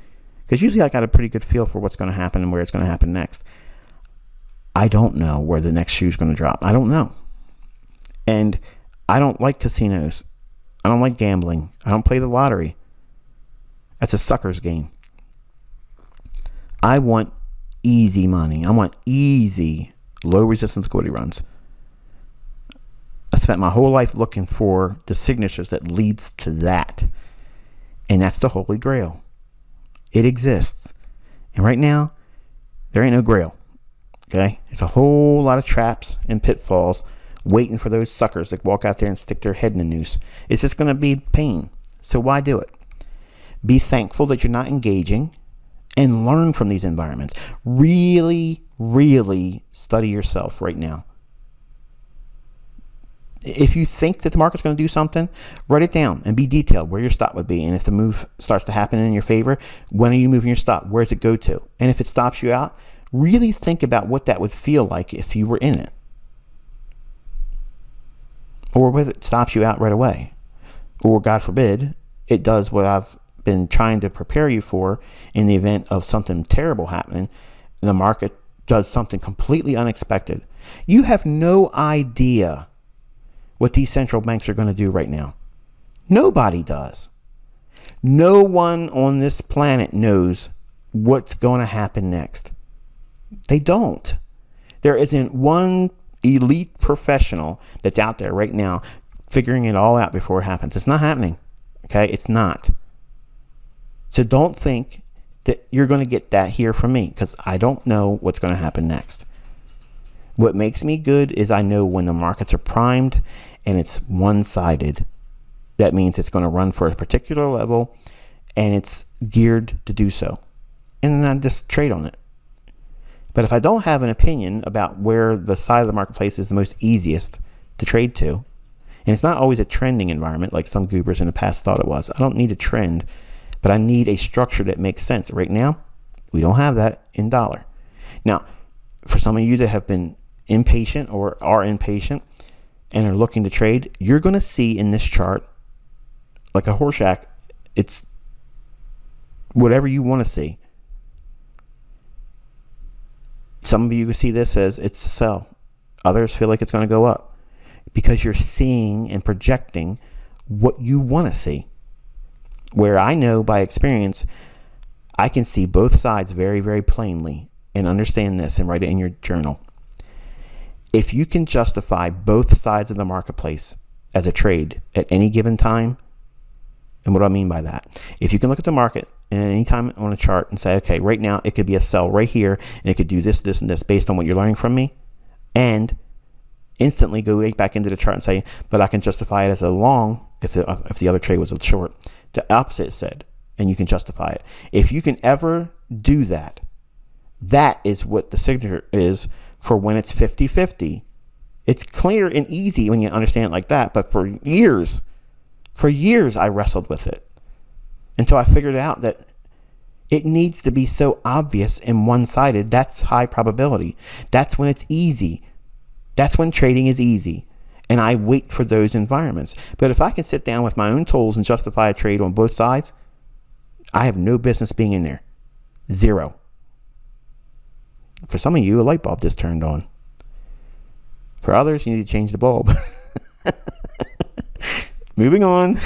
because usually I got a pretty good feel for what's going to happen and where it's going to happen next. I don't know where the next shoe is going to drop. I don't know. And I don't like casinos. I don't like gambling. I don't play the lottery. That's a sucker's game. I want easy money. I want easy, low resistance liquidity runs. I spent my whole life looking for the signatures that leads to that. And that's the Holy Grail. It exists. And right now, there ain't no grail. Okay? It's a whole lot of traps and pitfalls waiting for those suckers that walk out there and stick their head in the noose. It's just going to be pain. So why do it? Be thankful that you're not engaging and learn from these environments. Really, really study yourself right now. If you think that the market's going to do something, write it down and be detailed where your stop would be. And if the move starts to happen in your favor, when are you moving your stop? Where does it go to? And if it stops you out, really think about what that would feel like if you were in it. Or whether it stops you out right away. Or, God forbid, it does what I've been trying to prepare you for in the event of something terrible happening. The market does something completely unexpected. You have no idea what these central banks are going to do right now. Nobody does. No one on this planet knows what's going to happen next. They don't. There isn't one elite professional that's out there right now figuring it all out before it happens. It's not happening. Okay? It's not. So don't think that you're going to get that here from me because I don't know what's going to happen next. What makes me good is I know when the markets are primed and it's one-sided. That means it's going to run for a particular level and it's geared to do so. And then I just trade on it. But if I don't have an opinion about where the side of the marketplace is the most easiest to trade to, and it's not always a trending environment like some goobers in the past thought it was. I don't need a trend, but I need a structure that makes sense. Right now, we don't have that in dollar. Now, for some of you that have been impatient or are impatient and are looking to trade, you're going to see in this chart, like a Horseshack, it's whatever you want to see. Some of you can see this as it's a sell. Others feel like it's going to go up because you're seeing and projecting what you want to see. Where I know by experience, I can see both sides very, very plainly and understand this and write it in your journal. If you can justify both sides of the marketplace as a trade at any given time, and what do I mean by that? If you can look at the market at any time on a chart and say, okay, right now it could be a sell right here, and it could do this, this, and this based on what you're learning from me, and instantly go right back into the chart and say, but I can justify it as a long if the other trade was a short. The opposite is said, and you can justify it. If you can ever do that, that is what the signature is for when it's 50-50. It's clear and easy when you understand it like that, but for years I wrestled with it until I figured out that it needs to be so obvious and one-sided. That's high probability. That's when it's easy. That's when trading is easy. And I wait for those environments. But if I can sit down with my own tools and justify a trade on both sides, I have no business being in there. Zero. For some of you, a light bulb just turned on. For others, you need to change the bulb. Moving on.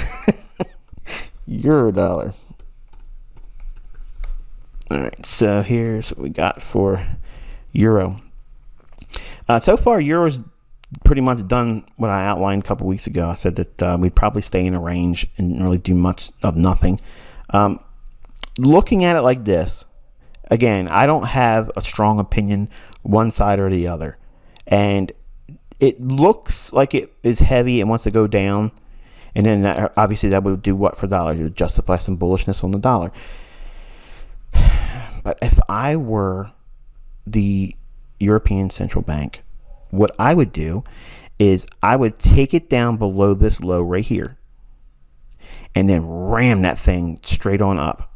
Eurodollar. All right, so here's what we got for Euro. So far, Euro's pretty much done what I outlined a couple weeks ago. I said that we'd probably stay in a range and really do much of nothing. Looking at it like this, again, I don't have a strong opinion one side or the other. And it looks like it is heavy and wants to go down. And then obviously that would do what for dollars? It would justify some bullishness on the dollar. But if I were the European Central Bank, what I would do is I would take it down below this low right here and then ram that thing straight on up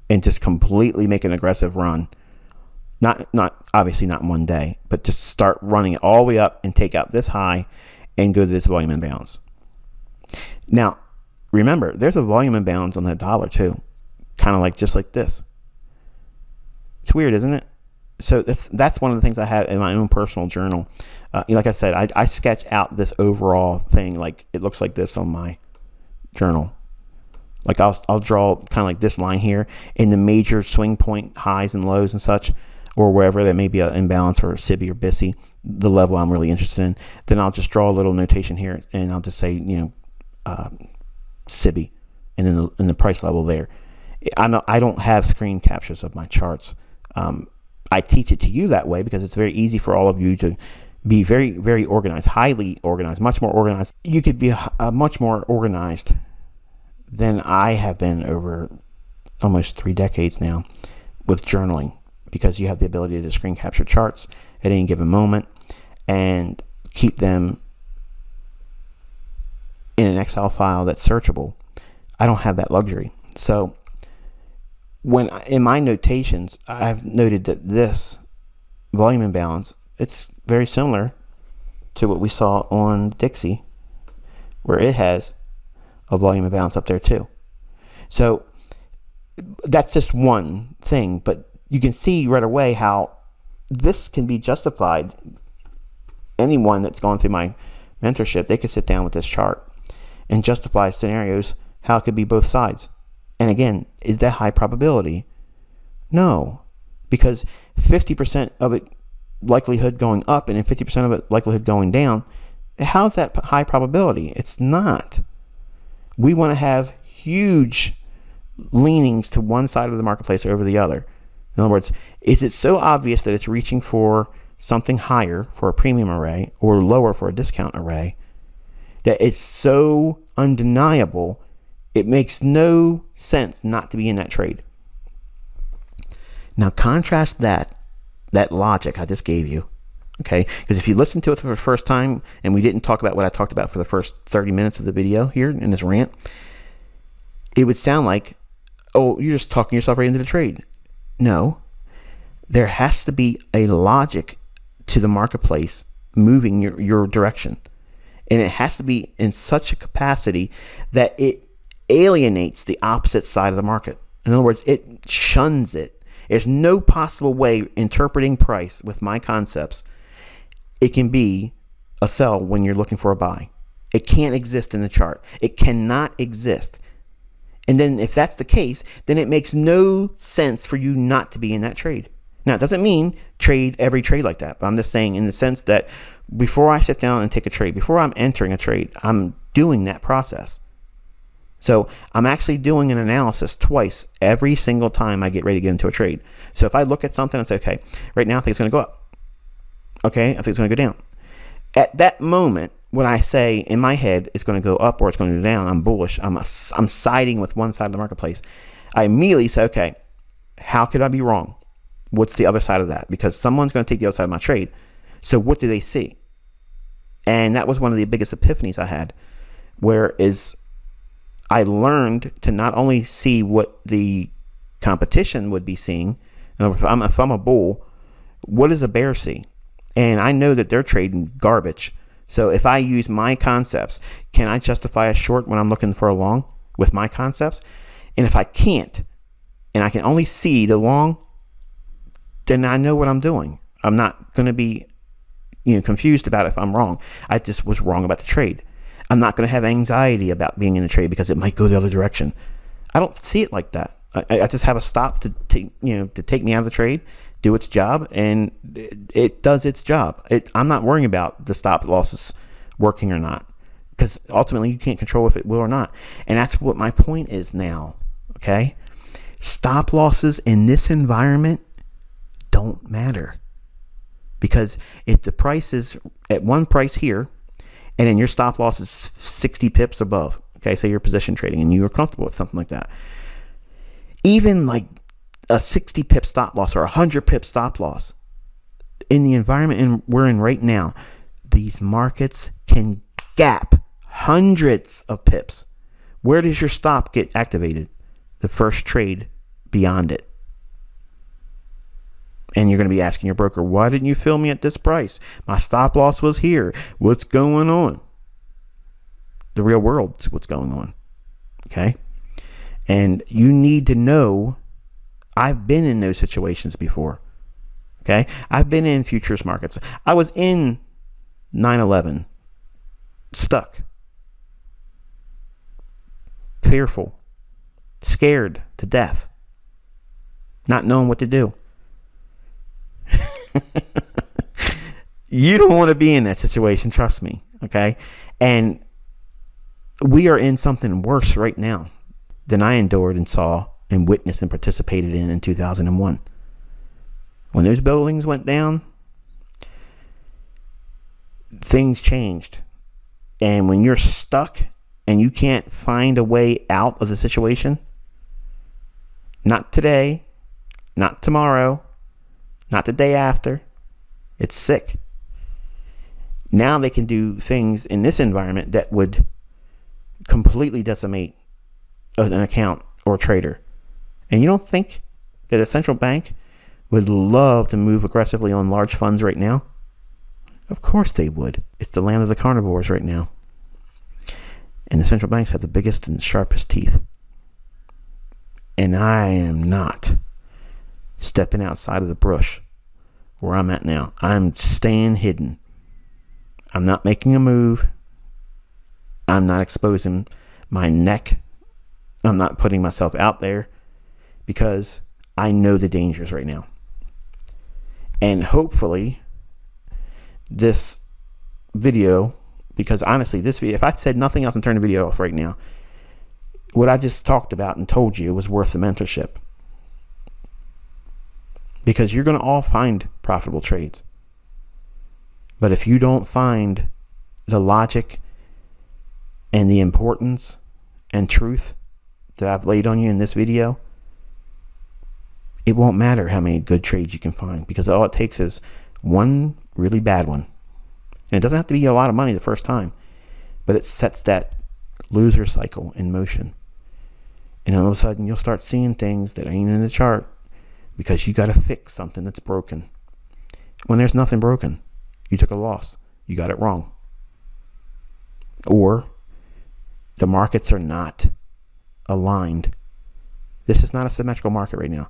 and just completely make an aggressive run. Not obviously not in one day, but just start running it all the way up and take out this high and go to this volume imbalance. Now, remember, there's a volume imbalance on the dollar too, kind of like just like this. It's weird, isn't it? So that's one of the things I have in my own personal journal. Like I said, I sketch out this overall thing like it looks like this on my journal. Like I'll draw kind of like this line here in the major swing point highs and lows and such, or wherever there may be an imbalance or a SIBI or BISI, the level I'm really interested in. Then I'll just draw a little notation here and I'll just say, SIBI and then in the price level there. I don't have screen captures of my charts. I teach it to you that way because it's very easy for all of you to be very, very organized, highly organized, much more organized. You could be much more organized than I have been over almost 3 decades now with journaling, because you have the ability to screen capture charts at any given moment and keep them in an Excel file that's searchable. I don't have that luxury. So when in my notations, I've noted that this volume imbalance, it's very similar to what we saw on Dixie, where it has a volume imbalance up there too. So that's just one thing, but you can see right away how this can be justified. Anyone that's gone through my mentorship, they could sit down with this chart and justify scenarios how it could be both sides. And again, is that high probability? No, because 50% of it likelihood going up and then 50% of it likelihood going down. How's that high probability? It's not. We want to have huge leanings to one side of the marketplace over the other. In other words, is it so obvious that it's reaching for something higher for a premium array or lower for a discount array that it's so undeniable it makes no sense not to be in that trade? Now contrast that logic I just gave you, okay? Because if you listen to it for the first time and we didn't talk about what I talked about for the first 30 minutes of the video here in this rant, it would sound like, oh, you're just talking yourself right into the trade. No, there has to be a logic to the marketplace moving your direction. And it has to be in such a capacity that it alienates the opposite side of the market. In other words, it shuns it. There's no possible way interpreting price with my concepts. It can be a sell when you're looking for a buy. It can't exist in the chart. It cannot exist. And then if that's the case, then it makes no sense for you not to be in that trade. Now, it doesn't mean trade every trade like that, but I'm just saying in the sense that before I sit down and take a trade, before I'm entering a trade, I'm doing that process. So I'm actually doing an analysis twice every single time I get ready to get into a trade. So if I look at something and say, okay, right now I think it's going to go up. Okay, I think it's going to go down. At that moment, when I say in my head it's going to go up or it's going to go down, I'm bullish. I'm siding with one side of the marketplace. I immediately say, okay, how could I be wrong? What's the other side of that? Because someone's going to take the other side of my trade. So what do they see? And that was one of the biggest epiphanies I had, whereas I learned to not only see what the competition would be seeing. If I'm a bull, what does a bear see? And I know that they're trading garbage. So if I use my concepts, can I justify a short when I'm looking for a long with my concepts? And if I can't, and I can only see the long, then I know what I'm doing. I'm not going to be confused about if I'm wrong. I just was wrong about the trade. I'm not going to have anxiety about being in the trade because it might go the other direction. I don't see it like that. I just have a stop to take me out of the trade, do its job, and it does its job. I'm not worrying about the stop losses working or not, because ultimately you can't control if it will or not. And that's what my point is now. Okay, stop losses in this environment don't matter, because if the price is at one price here and then your stop loss is 60 pips above, okay, say you're position trading and you're comfortable with something like that, even like a 60 pip stop loss or 100 pip stop loss in the environment we're in right now, these markets can gap hundreds of pips. Where does your stop get activated? The first trade beyond it. And you're going to be asking your broker, why didn't you fill me at this price? My stop loss was here. What's going on? The real world's what's going on. Okay? And you need to know, I've been in those situations before. Okay? I've been in futures markets. I was in 9/11, stuck, fearful, scared to death, not knowing what to do. You don't want to be in that situation, trust me. Okay? And we are in something worse right now than I endured and saw and witnessed and participated in 2001. When those buildings went down, things changed. And when you're stuck and you can't find a way out of the situation, not today, not tomorrow, not the day after, it's sick. Now they can do things in this environment that would completely decimate an account or a trader. And you don't think that a central bank would love to move aggressively on large funds right now? Of course they would. It's the land of the carnivores right now. And the central banks have the biggest and sharpest teeth. And I am not stepping outside of the brush where I'm at now. I'm staying hidden. I'm not making a move. I'm not exposing my neck. I'm not putting myself out there because I know the dangers right now. And hopefully this video, because honestly, this video, if I said nothing else and turned the video off right now, what I just talked about and told you was worth the mentorship. Because you're going to all find profitable trades. But if you don't find the logic and the importance and truth that I've laid on you in this video, it won't matter how many good trades you can find, because all it takes is one really bad one. And it doesn't have to be a lot of money the first time, but it sets that loser cycle in motion. And all of a sudden you'll start seeing things that ain't in the chart because you got to fix something that's broken when there's nothing broken. You took a loss. You got it wrong. Or the markets are not aligned. This is not a symmetrical market right now.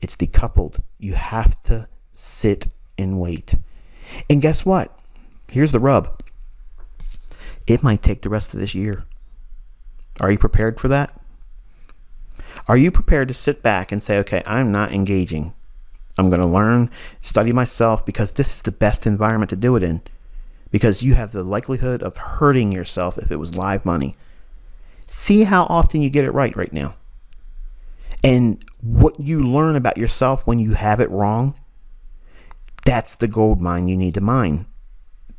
It's decoupled. You have to sit and wait. And guess what? Here's the rub. It might take the rest of this year. Are you prepared for that? Are you prepared to sit back and say, okay, I'm not engaging. I'm going to learn, study myself, because this is the best environment to do it in. Because you have the likelihood of hurting yourself if it was live money. See how often you get it right now. And what you learn about yourself when you have it wrong, that's the gold mine you need to mine.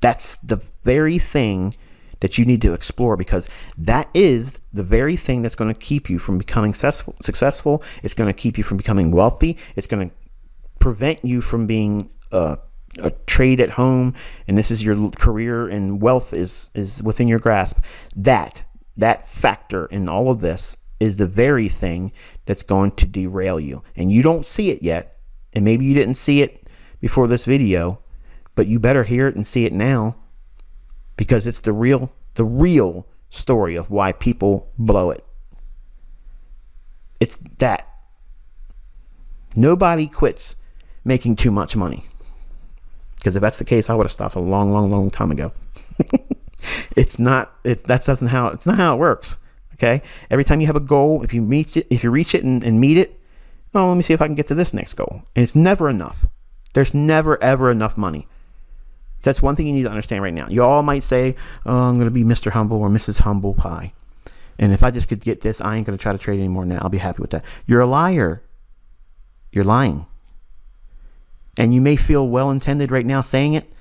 That's the very thing that you need to explore, because that is the very thing that's going to keep you from becoming successful. It's going to keep you from becoming wealthy. It's going to prevent you from being a trade at home, and this is your career, and wealth is within your grasp. That factor in all of this is the very thing that's going to derail you. And you don't see it yet, and maybe you didn't see it before this video, but you better hear it and see it now, because it's the real story of why people blow it. It's that. Nobody quits making too much money. Because if that's the case, I would have stopped a long time ago. It's not how it works. Okay? Every time you have a goal, if you reach it and meet it, oh, let me see if I can get to this next goal. And it's never enough. There's never ever enough money. That's one thing you need to understand right now. You all might say, oh, I'm going to be Mr. Humble or Mrs. Humble Pie. And if I just could get this, I ain't going to try to trade anymore now. I'll be happy with that. You're a liar. You're lying. And you may feel well-intended right now saying it,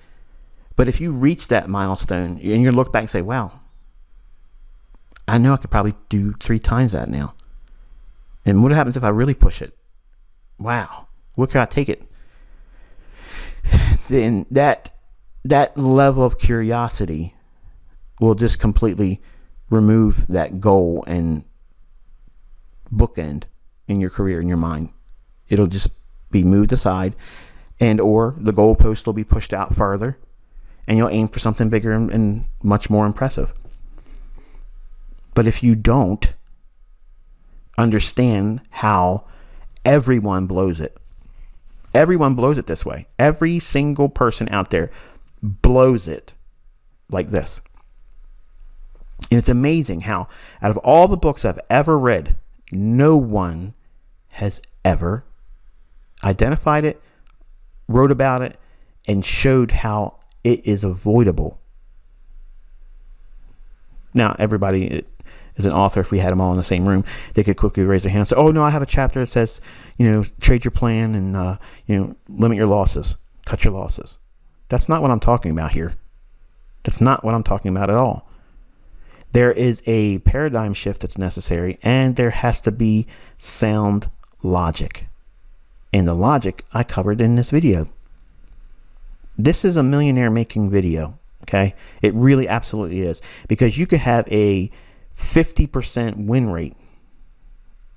but if you reach that milestone and you look back and say, wow, I know I could probably do 3 times that now. And what happens if I really push it? Wow, where can I take it? Then that level of curiosity will just completely remove that goal and bookend in your career, in your mind. It'll just be moved aside, and or the goalpost will be pushed out farther, and you'll aim for something bigger and much more impressive. But if you don't understand how everyone blows it this way. Every single person out there blows it like this. And it's amazing how out of all the books I've ever read, no one has ever identified it, wrote about it, and showed how it is avoidable. Now, everybody is an author. If we had them all in the same room, they could quickly raise their hand and say, oh, no, I have a chapter that says, trade your plan and, limit your losses, cut your losses. That's not what I'm talking about here. That's not what I'm talking about at all. There is a paradigm shift that's necessary, and there has to be sound logic. And the logic I covered in this video. This is a millionaire making video, okay? It really absolutely is. Because you could have a 50% win rate.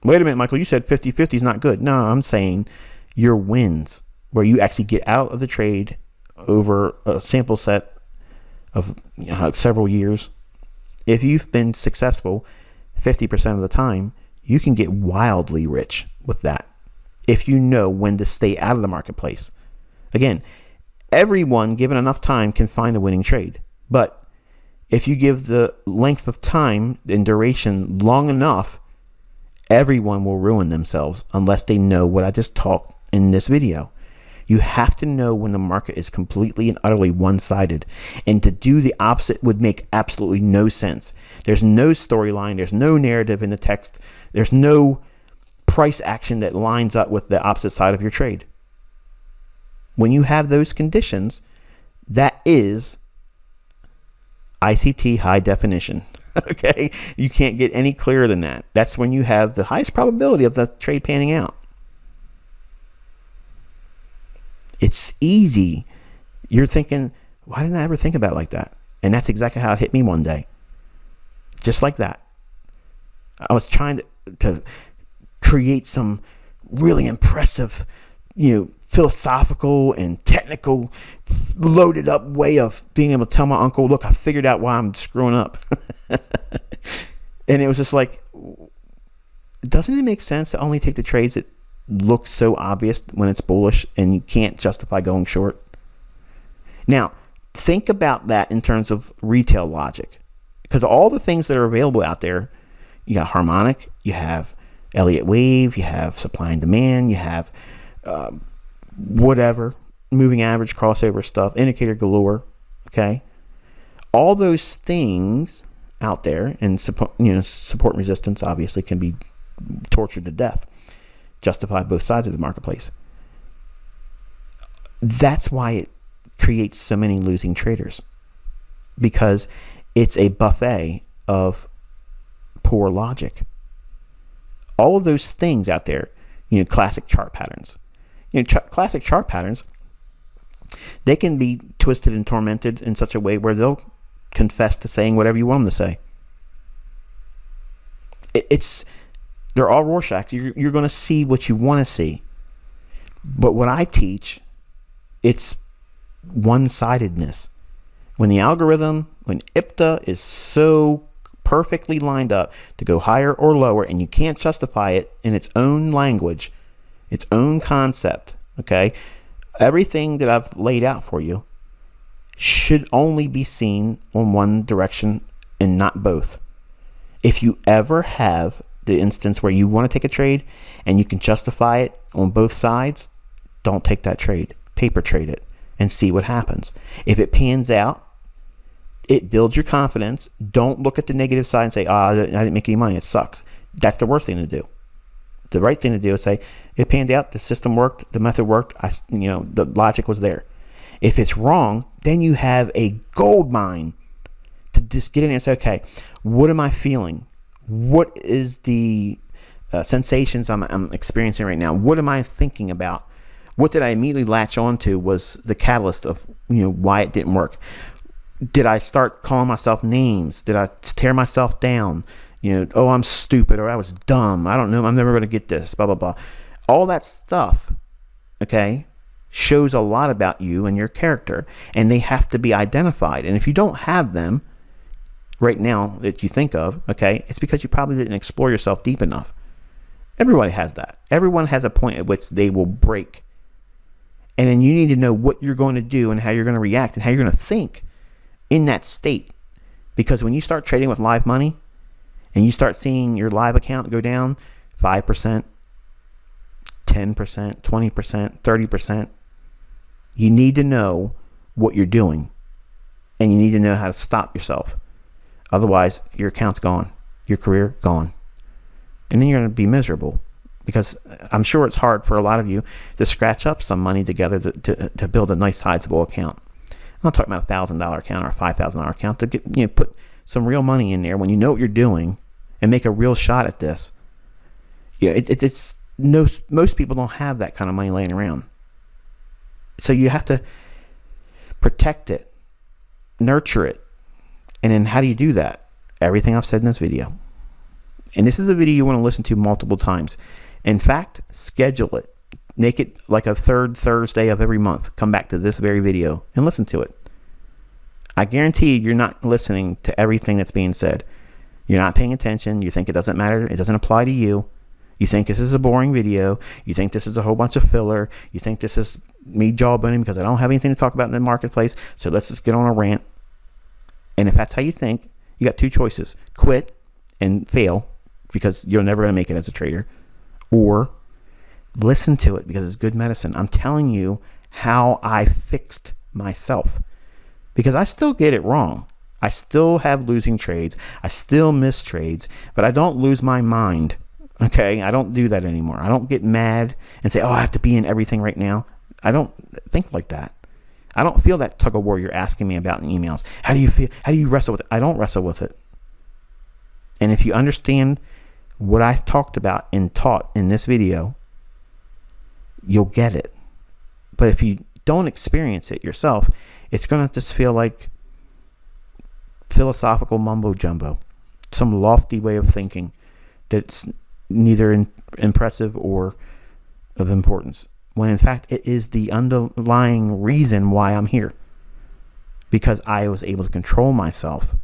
Wait a minute, Michael, you said 50-50 is not good. No, I'm saying your wins, where you actually get out of the trade over a sample set of several years. If you've been successful 50% of the time, you can get wildly rich with that if you know when to stay out of the marketplace. Again, everyone given enough time can find a winning trade. But if you give the length of time and duration long enough, everyone will ruin themselves unless they know what I just talked in this video. You have to know when the market is completely and utterly one-sided. And to do the opposite would make absolutely no sense. There's no storyline. There's no narrative in the text. There's no price action that lines up with the opposite side of your trade. When you have those conditions, that is ICT high definition. Okay? You can't get any clearer than that. That's when you have the highest probability of the trade panning out. It's easy. You're thinking, why didn't I ever think about it like that? And that's exactly how it hit me one day. Just like that. I was trying to create some really impressive, philosophical and technical, loaded up way of being able to tell my uncle, look, I figured out why I'm screwing up. And it was just like, doesn't it make sense to only take the trades that look so obvious when it's bullish and you can't justify going short? Now, think about that in terms of retail logic, because all the things that are available out there, you got harmonic, you have Elliott wave, you have supply and demand, you have whatever, moving average, crossover stuff, indicator galore, okay? All those things out there, and support and resistance obviously can be tortured to death, justify both sides of the marketplace. That's why it creates so many losing traders, because it's a buffet of poor logic. All of those things out there, classic chart patterns, classic chart patterns, they can be twisted and tormented in such a way where they'll confess to saying whatever you want them to say. They're all Rorschachs. You're going to see what you want to see. But what I teach, it's one-sidedness. When the algorithm, when IPTA is so perfectly lined up to go higher or lower, and you can't justify it in its own language, its own concept, okay? Everything that I've laid out for you should only be seen on one direction and not both. If you ever have the instance where you want to take a trade and you can justify it on both sides, don't take that trade. Paper trade it and see what happens. If it pans out, it builds your confidence. Don't look at the negative side and say, I didn't make any money, it sucks. That's the worst thing to do. The right thing to do is say, it panned out, the system worked, the method worked, the logic was there. If it's wrong, then you have a gold mine to just get in there and say, okay, what am I feeling? What is the sensations I'm experiencing right now? What am I thinking about? What did I immediately latch on to was the catalyst of why it didn't work? Did I start calling myself names? Did I tear myself down? Oh, I'm stupid, or I was dumb. I don't know. I'm never going to get this, blah, blah, blah. All that stuff, okay, shows a lot about you and your character, and they have to be identified. And if you don't have them right now that you think of, okay, it's because you probably didn't explore yourself deep enough. Everybody has that. Everyone has a point at which they will break. And then you need to know what you're going to do and how you're going to react and how you're going to think in that state. Because when you start trading with live money and you start seeing your live account go down 5%, 10%, 20%, 30%, you need to know what you're doing. And you need to know how to stop yourself. Otherwise, your account's gone. Your career, gone. And then you're going to be miserable. Because I'm sure it's hard for a lot of you to scratch up some money together to build a nice sizable account. I'm not talking about $1,000 account or a $5,000 account. To get, put some real money in there when you know what you're doing and make a real shot at this. Yeah, it's most people don't have that kind of money laying around. So you have to protect it, nurture it. And then how do you do that? Everything I've said in this video. And this is a video you want to listen to multiple times. In fact, schedule it. Make it like a third Thursday of every month. Come back to this very video and listen to it. I guarantee you're not listening to everything that's being said. You're not paying attention. You think it doesn't matter. It doesn't apply to you. You think this is a boring video. You think this is a whole bunch of filler. You think this is me jawboning because I don't have anything to talk about in the marketplace. So let's just get on a rant. And if that's how you think, you got two choices. Quit and fail because you're never going to make it as a trader. Or listen to it because it's good medicine. I'm telling you how I fixed myself. Because I still get it wrong. I still have losing trades. I still miss trades. But I don't lose my mind. Okay? I don't do that anymore. I don't get mad and say, oh, I have to be in everything right now. I don't think like that. I don't feel that tug of war you're asking me about in emails. How do you feel? How do you wrestle with it? I don't wrestle with it. And if you understand what I talked about and taught in this video, you'll get it. But if you don't experience it yourself, it's going to just feel like philosophical mumbo jumbo, some lofty way of thinking that's neither impressive or of importance. when in fact it is the underlying reason why I'm here. Because I was able to control myself.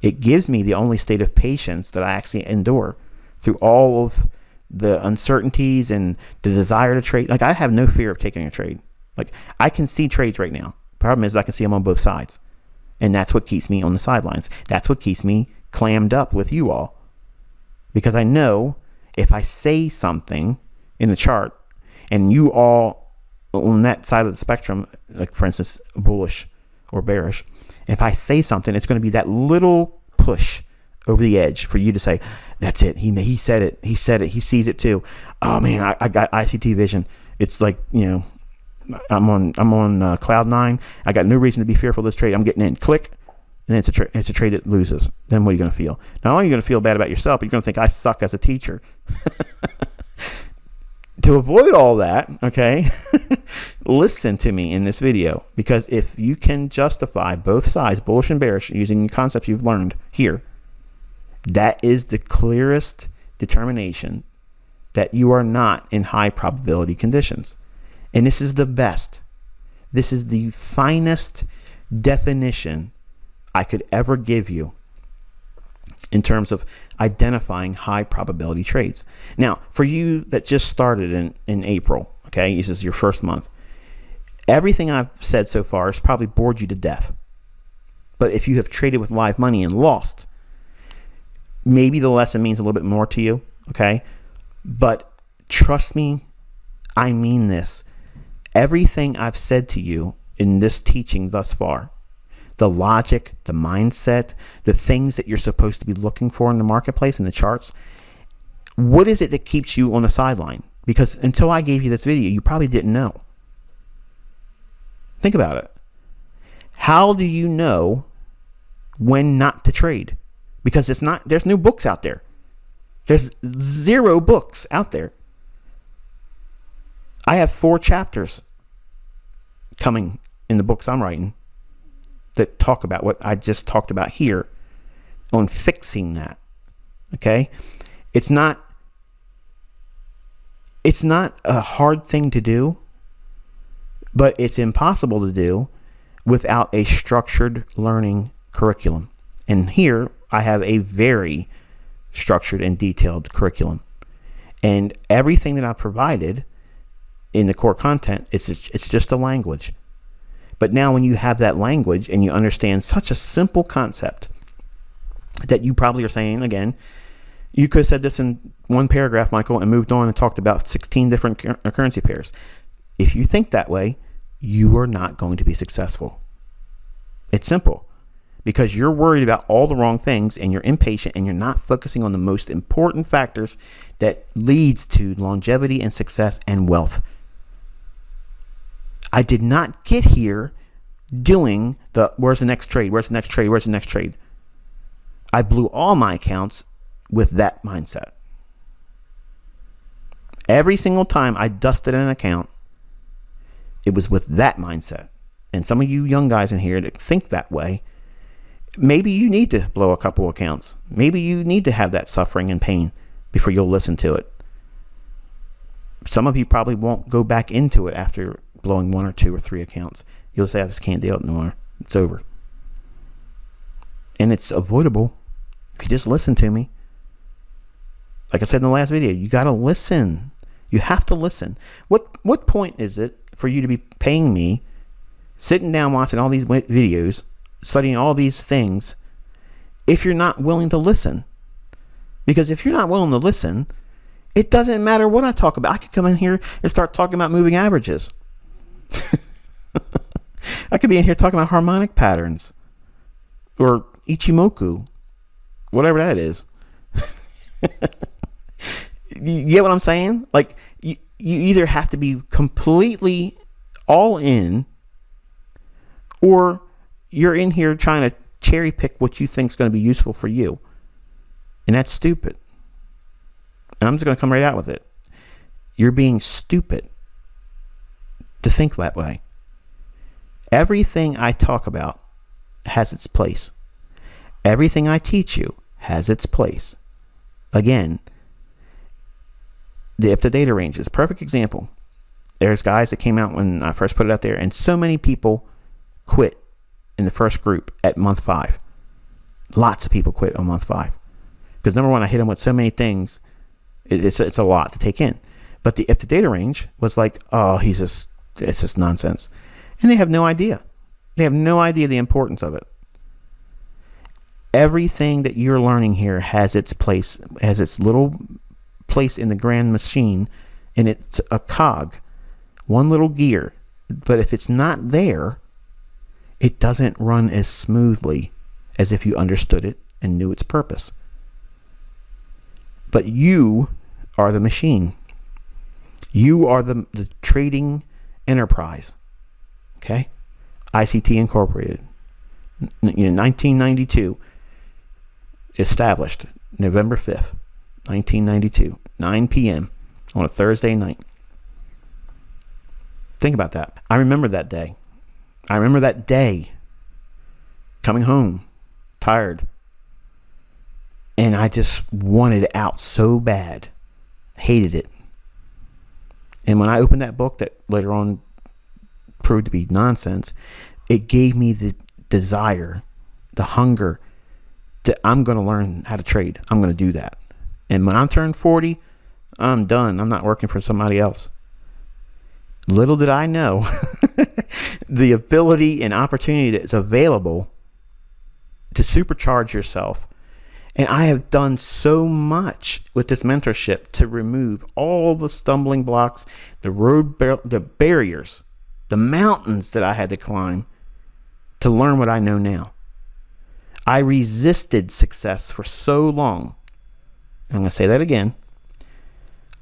It gives me the only state of patience that I actually endure through all of the uncertainties and the desire to trade. Like, I have no fear of taking a trade. Like, I can see trades right now. Problem is I can see them on both sides. And that's what keeps me on the sidelines. That's what keeps me clammed up with you all. Because I know if I say something in the chart and you all on that side of the spectrum, like for instance, bullish or bearish, if I say something, it's going to be that little push over the edge for you to say, that's it. He said it. He said it. He sees it too. Oh man, I got ICT vision. It's like, I'm on cloud nine. I got no reason to be fearful of this trade. I'm getting in. Click. And it's a trade that loses. Then what are you going to feel? Not only are you going to feel bad about yourself, but you're going to think I suck as a teacher. To avoid all that, okay, listen to me in this video, because if you can justify both sides, bullish and bearish, using the concepts you've learned here, that is the clearest determination that you are not in high probability conditions. And this is the best. This is the finest definition I could ever give you in terms of identifying high probability trades. Now, for you that just started in April, okay, this is your first month, everything I've said so far has probably bored you to death. But if you have traded with live money and lost, maybe the lesson means a little bit more to you, okay? But trust me, I mean this. Everything I've said to you in this teaching thus far, the logic, the mindset, the things that you're supposed to be looking for in the marketplace, in the charts, what is it that keeps you on the sideline? Because until I gave you this video, you probably didn't know. Think about it. How do you know when not to trade? Because there's no books out there. There's 0 books out there. I have 4 chapters coming in the books I'm writing that talk about what I just talked about here on fixing that. Okay? It's not a hard thing to do, but it's impossible to do without a structured learning curriculum. And here I have a very structured and detailed curriculum. And everything that I've provided in the core content, it's just a language. But now when you have that language and you understand such a simple concept that you probably are saying, again, you could have said this in one paragraph, Michael, and moved on and talked about 16 different currency pairs. If you think that way, you are not going to be successful. It's simple. Because you're worried about all the wrong things and you're impatient and you're not focusing on the most important factors that leads to longevity and success and wealth. I did not get here doing where's the next trade, where's the next trade, where's the next trade. I blew all my accounts with that mindset. Every single time I dusted an account, it was with that mindset. And some of you young guys in here that think that way, maybe you need to blow a couple accounts. Maybe you need to have that suffering and pain before you'll listen to it. Some of you probably won't go back into it after blowing 1 or 2 or 3 accounts. You'll say, I just can't deal with it anymore. It's over. And it's avoidable if you just listen to me. Like I said in the last video, you got to listen. You have to listen. What point is it for you to be paying me, sitting down watching all these videos, studying all these things, if you're not willing to listen? Because if you're not willing to listen, it doesn't matter what I talk about. I could come in here and start talking about moving averages. I could be in here talking about harmonic patterns or Ichimoku, whatever that is. You get what I'm saying? Like, you either have to be completely all in, or you're in here trying to cherry pick what you think is going to be useful for you. And that's stupid. And I'm just going to come right out with it. You're being stupid to think that way. Everything I talk about has its place. Everything I teach you has its place. Again, the up to data range is a perfect example. There's guys that came out when I first put it out there, and so many people quit in the first group at month 5. Lots of people quit on month 5 because number one, I hit them with so many things. It's a lot to take in. But if the data range was like, oh, it's just nonsense, and they have no idea. They have no idea the importance of it. Everything that you're learning here has its place, has its little place in the grand machine, and it's a cog, one little gear. But if it's not there, it doesn't run as smoothly as if you understood it and knew its purpose. But you are the machine. You are the trading enterprise. Okay? ICT Incorporated. 1992. Established November 5th, 1992, 9 p.m. on a Thursday night. Think about that. I remember that day. I remember that day coming home tired, and I just wanted out so bad. Hated it. And when I opened that book that later on proved to be nonsense, it gave me the desire, the hunger that I'm going to learn how to trade. I'm going to do that. And when I turn 40, I'm done. I'm not working for somebody else. Little did I know the ability and opportunity that's available to supercharge yourself. And I have done so much with this mentorship to remove all the stumbling blocks, the barriers, the mountains that I had to climb to learn what I know now. I resisted success for so long. I'm going to say that again.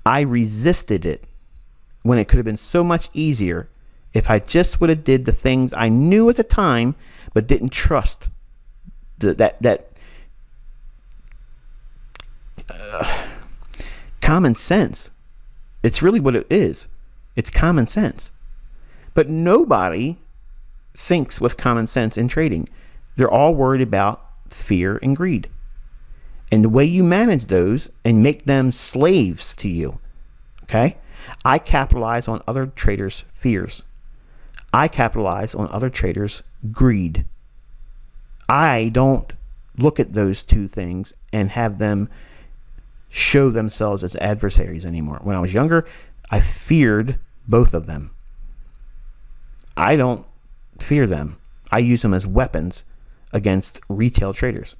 I resisted it when it could have been so much easier if I just would have did the things I knew at the time but didn't trust. Common sense. It's really what it is. It's common sense. But nobody thinks with common sense in trading. They're all worried about fear and greed. And the way you manage those and make them slaves to you. Okay? I capitalize on other traders' fears. I capitalize on other traders' greed. I don't look at those two things and have them show themselves as adversaries anymore. When I was younger, I feared both of them. I don't fear them. I use them as weapons against retail traders.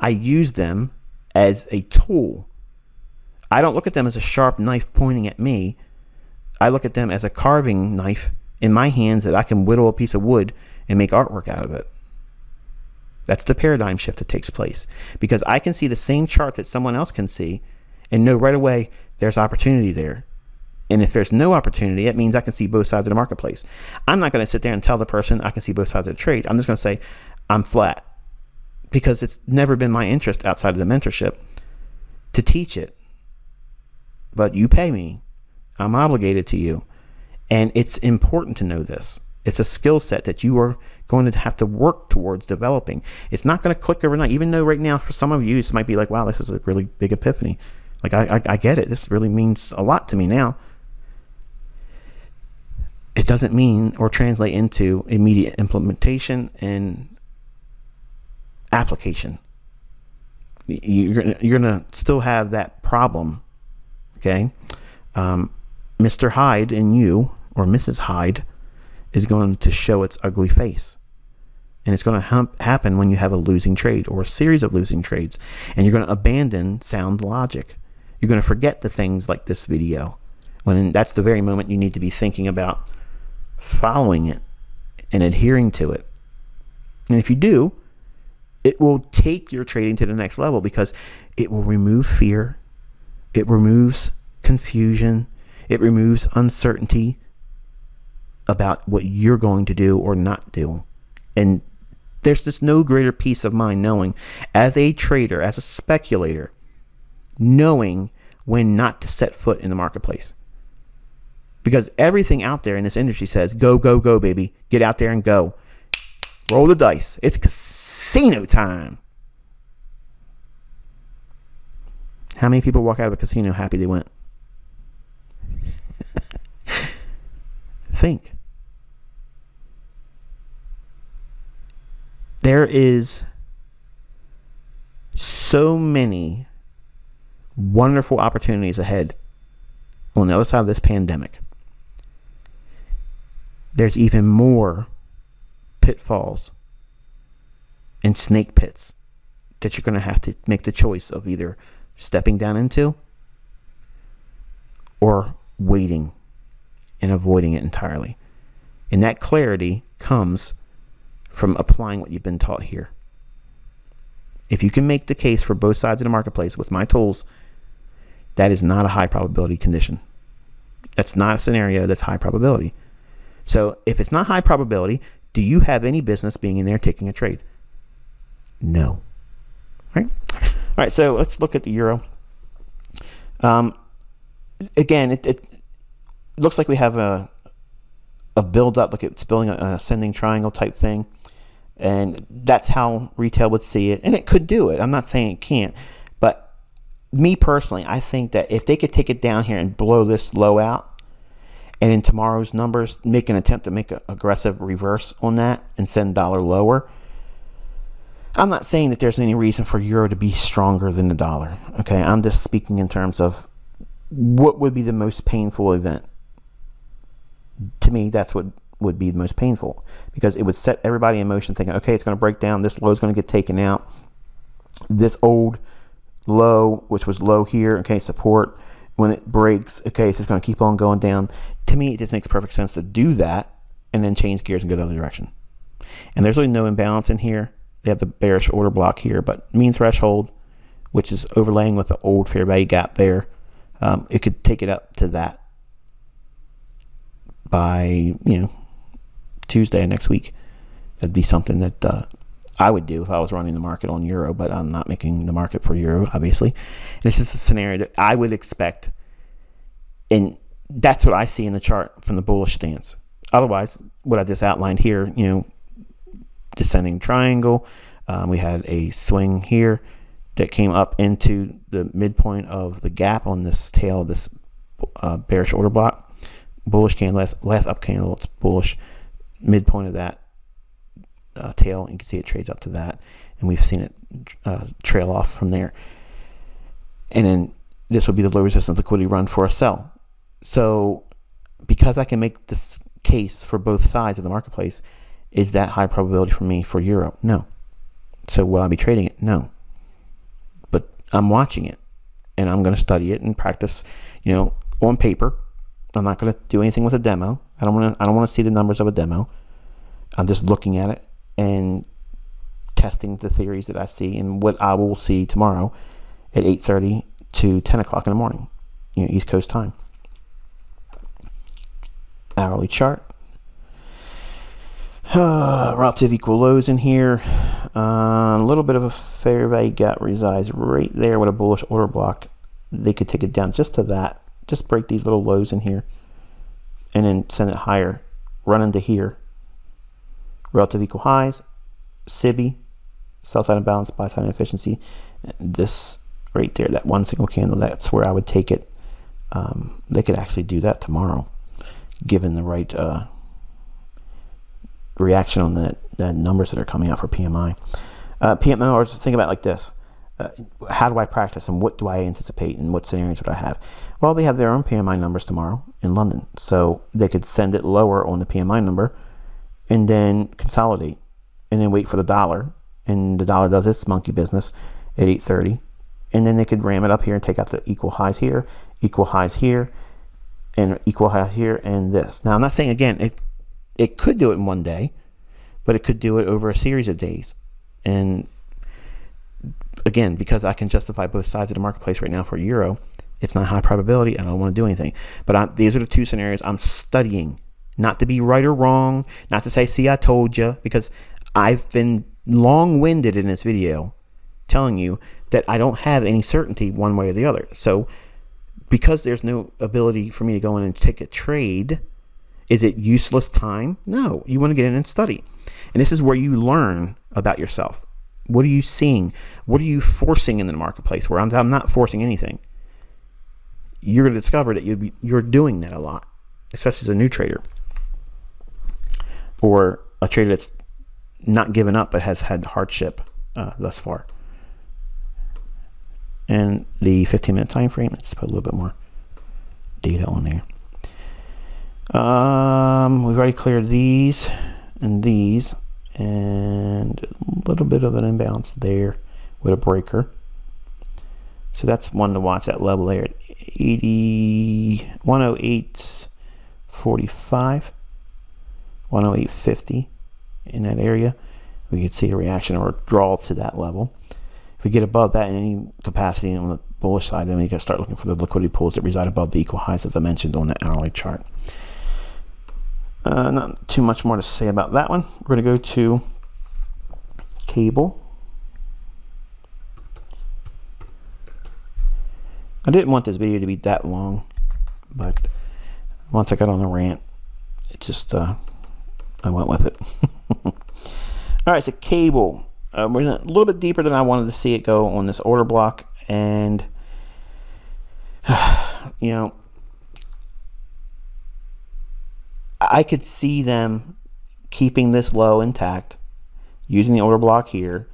I use them as a tool. I don't look at them as a sharp knife pointing at me. I look at them as a carving knife in my hands that I can whittle a piece of wood and make artwork out of it. That's the paradigm shift that takes place, because I can see the same chart that someone else can see and know right away there's opportunity there. And if there's no opportunity, that means I can see both sides of the marketplace. I'm not going to sit there and tell the person I can see both sides of the trade. I'm just going to say I'm flat, because it's never been my interest outside of the mentorship to teach it. But you pay me. I'm obligated to you. And it's important to know this. It's a skill set that you are going to have to work towards developing. It's not going to click overnight, even though right now for some of you, this might be like, wow, this is a really big epiphany. Like, I get it. This really means a lot to me now. It doesn't mean or translate into immediate implementation and application. You're gonna still have that problem, okay? Mr. Hyde in you, or Mrs. Hyde, is going to show its ugly face. And it's going to happen when you have a losing trade or a series of losing trades. And you're going to abandon sound logic. You're going to forget the things like this video, when that's the very moment you need to be thinking about following it and adhering to it. And if you do, it will take your trading to the next level, because it will remove fear. It removes confusion. It removes uncertainty about what you're going to do or not do. And there's just no greater peace of mind knowing, as a trader, as a speculator, knowing when not to set foot in the marketplace. Because everything out there in this industry says, go, go, go, baby. Get out there and go. Roll the dice. It's casino time. How many people walk out of a casino happy they went? think. There is so many wonderful opportunities ahead on the other side of this pandemic. There's even more pitfalls and snake pits that you're going to have to make the choice of either stepping down into or waiting and avoiding it entirely. And that clarity comes from applying what you've been taught here. If you can make the case for both sides of the marketplace with my tools, that is not a high probability condition. That's not a scenario that's high probability. So if it's not high probability, do you have any business being in there taking a trade? No. Right? All right, so let's look at the euro. Again, it looks like we have a build up, like it's building an ascending triangle type thing. And that's how retail would see it. And it could do it. I'm not saying it can't. But me personally, I think that if they could take it down here and blow this low out, and in tomorrow's numbers, make an attempt to make an aggressive reverse on that and send dollar lower, I'm not saying that there's any reason for euro to be stronger than the dollar. Okay, I'm just speaking in terms of what would be the most painful event. To me, that's what would be the most painful, because it would set everybody in motion thinking, okay, it's going to break down, this low is going to get taken out, this old low, which was low here, okay, support, when it breaks, okay, it's just going to keep on going down. To me, it just makes perfect sense to do that and then change gears and go the other direction. And there's really no imbalance in here. They have the bearish order block here, but mean threshold, which is overlaying with the old fair value gap there, it could take it up to that by, Tuesday next week. That'd be something that I would do if I was running the market on euro, but I'm not making the market for euro, obviously. And this is a scenario that I would expect, and that's what I see in the chart from the bullish stance. Otherwise, what I just outlined here, descending triangle, we had a swing here that came up into the midpoint of the gap on this tail of this bearish order block. Bullish candle, last up candle, it's bullish. Midpoint of that tail, you can see it trades up to that, and we've seen it trail off from there. And then this would be the low resistance liquidity run for a sell. So because I can make this case for both sides of the marketplace, is that high probability for me for euro? No. So will I be trading it? No. But I'm watching it, and I'm going to study it and practice, on paper. I'm not going to do anything with a demo. I don't want to see the numbers of a demo. I'm just looking at it and testing the theories that I see and what I will see tomorrow at 8:30 to 10 o'clock in the morning, East Coast time. Hourly chart. Relative equal lows in here. A little bit of a fair value gap resides right there with a bullish order block. They could take it down just to that. Just break these little lows in here and then send it higher. Run into here. Relative equal highs. SIBI. Sell side imbalance, buy side inefficiency. This right there, that one single candle, that's where I would take it. They could actually do that tomorrow, given the right reaction on the numbers that are coming out for PMI. PMI, or just think about it like this. How do I practice, and what do I anticipate, and what scenarios would I have? Well, they have their own PMI numbers tomorrow in London, so they could send it lower on the PMI number and then consolidate and then wait for the dollar, and the dollar does its monkey business at 8:30, and then they could ram it up here and take out the equal highs here, and equal highs here, and this. Now, I'm not saying, again, it could do it in one day, but it could do it over a series of days. And again, because I can justify both sides of the marketplace right now for euro, it's not high probability. I don't want to do anything. But these are the two scenarios I'm studying, not to be right or wrong, not to say, see, I told you, because I've been long-winded in this video telling you that I don't have any certainty one way or the other. So because there's no ability for me to go in and take a trade, is it useless time? No, you want to get in and study. And this is where you learn about yourself. What are you seeing? What are you forcing in the marketplace? Where I'm not forcing anything. You're going to discover that you're doing that a lot, especially as a new trader. or a trader that's not given up but has had hardship thus far. And the 15-minute time frame, let's put a little bit more data on there. We've already cleared these and these, and a little bit of an imbalance there with a breaker. So that's one to watch, that level there at 108.45, 108.50 in that area. We could see a reaction or a draw to that level. If we get above that in any capacity on the bullish side, then we got to start looking for the liquidity pools that reside above the equal highs, as I mentioned on the hourly chart. Not too much more to say about that one. We're going to go to cable. I didn't want this video to be that long, but once I got on the rant, it just I went with it. All right, so cable. We're a little bit deeper than I wanted to see it go on this order block, and you know, I could see them keeping this low intact, using the order block here,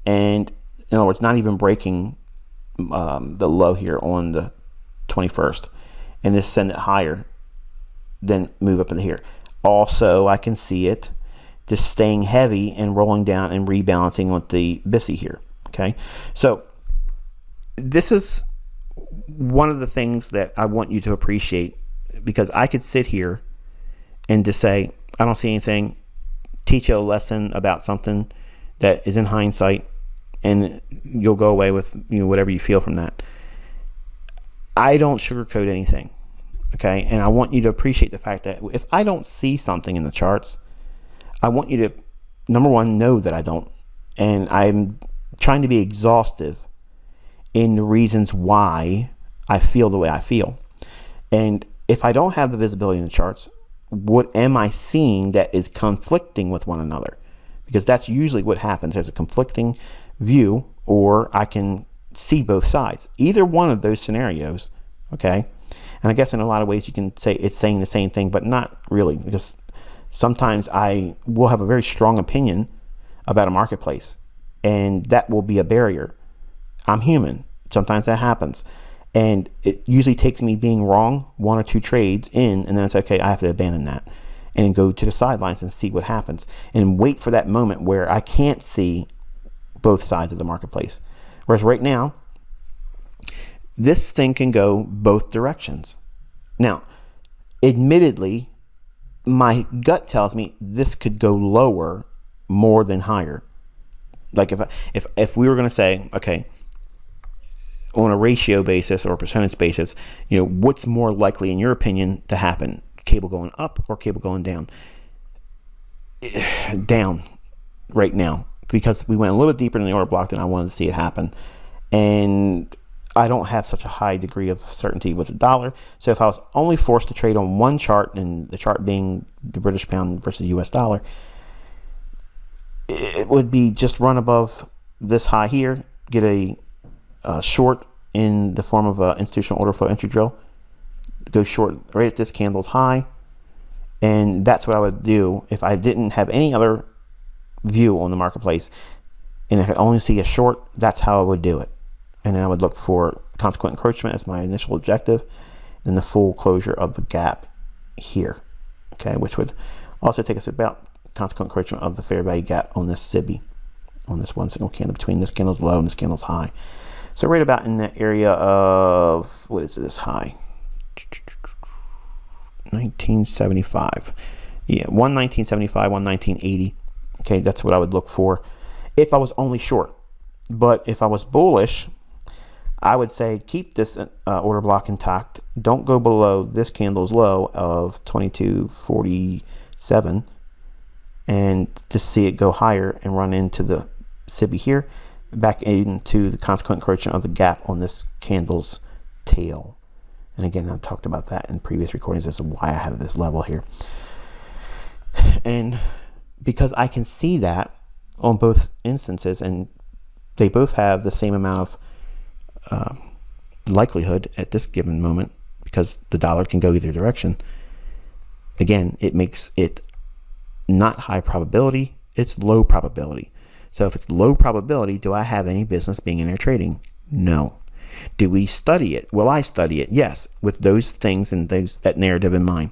and in other words, not even breaking the low here on the 21st, and just send it higher, then move up into here. Also, I can see it just staying heavy and rolling down and rebalancing with the BISI here. Okay, so this is one of the things that I want you to appreciate, because I could sit here and just say, I don't see anything, teach you a lesson about something that is in hindsight, and you'll go away with, you know, whatever you feel from that. I don't sugarcoat anything, okay? And I want you to appreciate the fact that if I don't see something in the charts, I want you to, number one, know that I don't. And I'm trying to be exhaustive in the reasons why I feel the way I feel. And if I don't have the visibility in the charts, what am I seeing that is conflicting with one another? Because that's usually what happens. There's a conflicting view, or I can see both sides. Either one of those scenarios, okay? And I guess in a lot of ways you can say it's saying the same thing, but not really, because sometimes I will have a very strong opinion about a marketplace, and that will be a barrier. I'm human. Sometimes that happens. And it usually takes me being wrong one or two trades in, and then it's okay, I have to abandon that and go to the sidelines and see what happens and wait for that moment where I can't see both sides of the marketplace. Whereas right now, this thing can go both directions. Now, admittedly, my gut tells me this could go lower more than higher. Like if we were going to say, okay, on a ratio basis or a percentage basis, you know, what's more likely in your opinion to happen? Cable going up or cable going down? Down right now, because we went a little bit deeper in the order block than I wanted to see it happen. And I don't have such a high degree of certainty with the dollar. So if I was only forced to trade on one chart, and the chart being the British pound versus US dollar, it would be just run above this high here, get a short in the form of an institutional order flow entry drill, go short right at this candle's high, and that's what I would do if I didn't have any other view on the marketplace, and if I only see a short, that's how I would do it. And then I would look for consequent encroachment as my initial objective, and the full closure of the gap here, okay, which would also take us about consequent encroachment of the fair value gap on this SIBI, on this one single candle between this candle's low and this candle's high. So right about in that area of, what is this high? 1975. Yeah, 1975, 1980. Okay, that's what I would look for if I was only short. But if I was bullish, I would say keep this order block intact. Don't go below this candle's low of 22.47, and to see it go higher and run into the SIBI here, back into the consequent encroachment of the gap on this candle's tail. And again, I talked about that in previous recordings as to why I have this level here. And because I can see that on both instances, and they both have the same amount of likelihood at this given moment, because the dollar can go either direction. Again, it makes it not high probability, it's low probability. So if it's low probability, do I have any business being in there trading? No. Do we study it? Will I study it? Yes, with those things and that narrative in mind.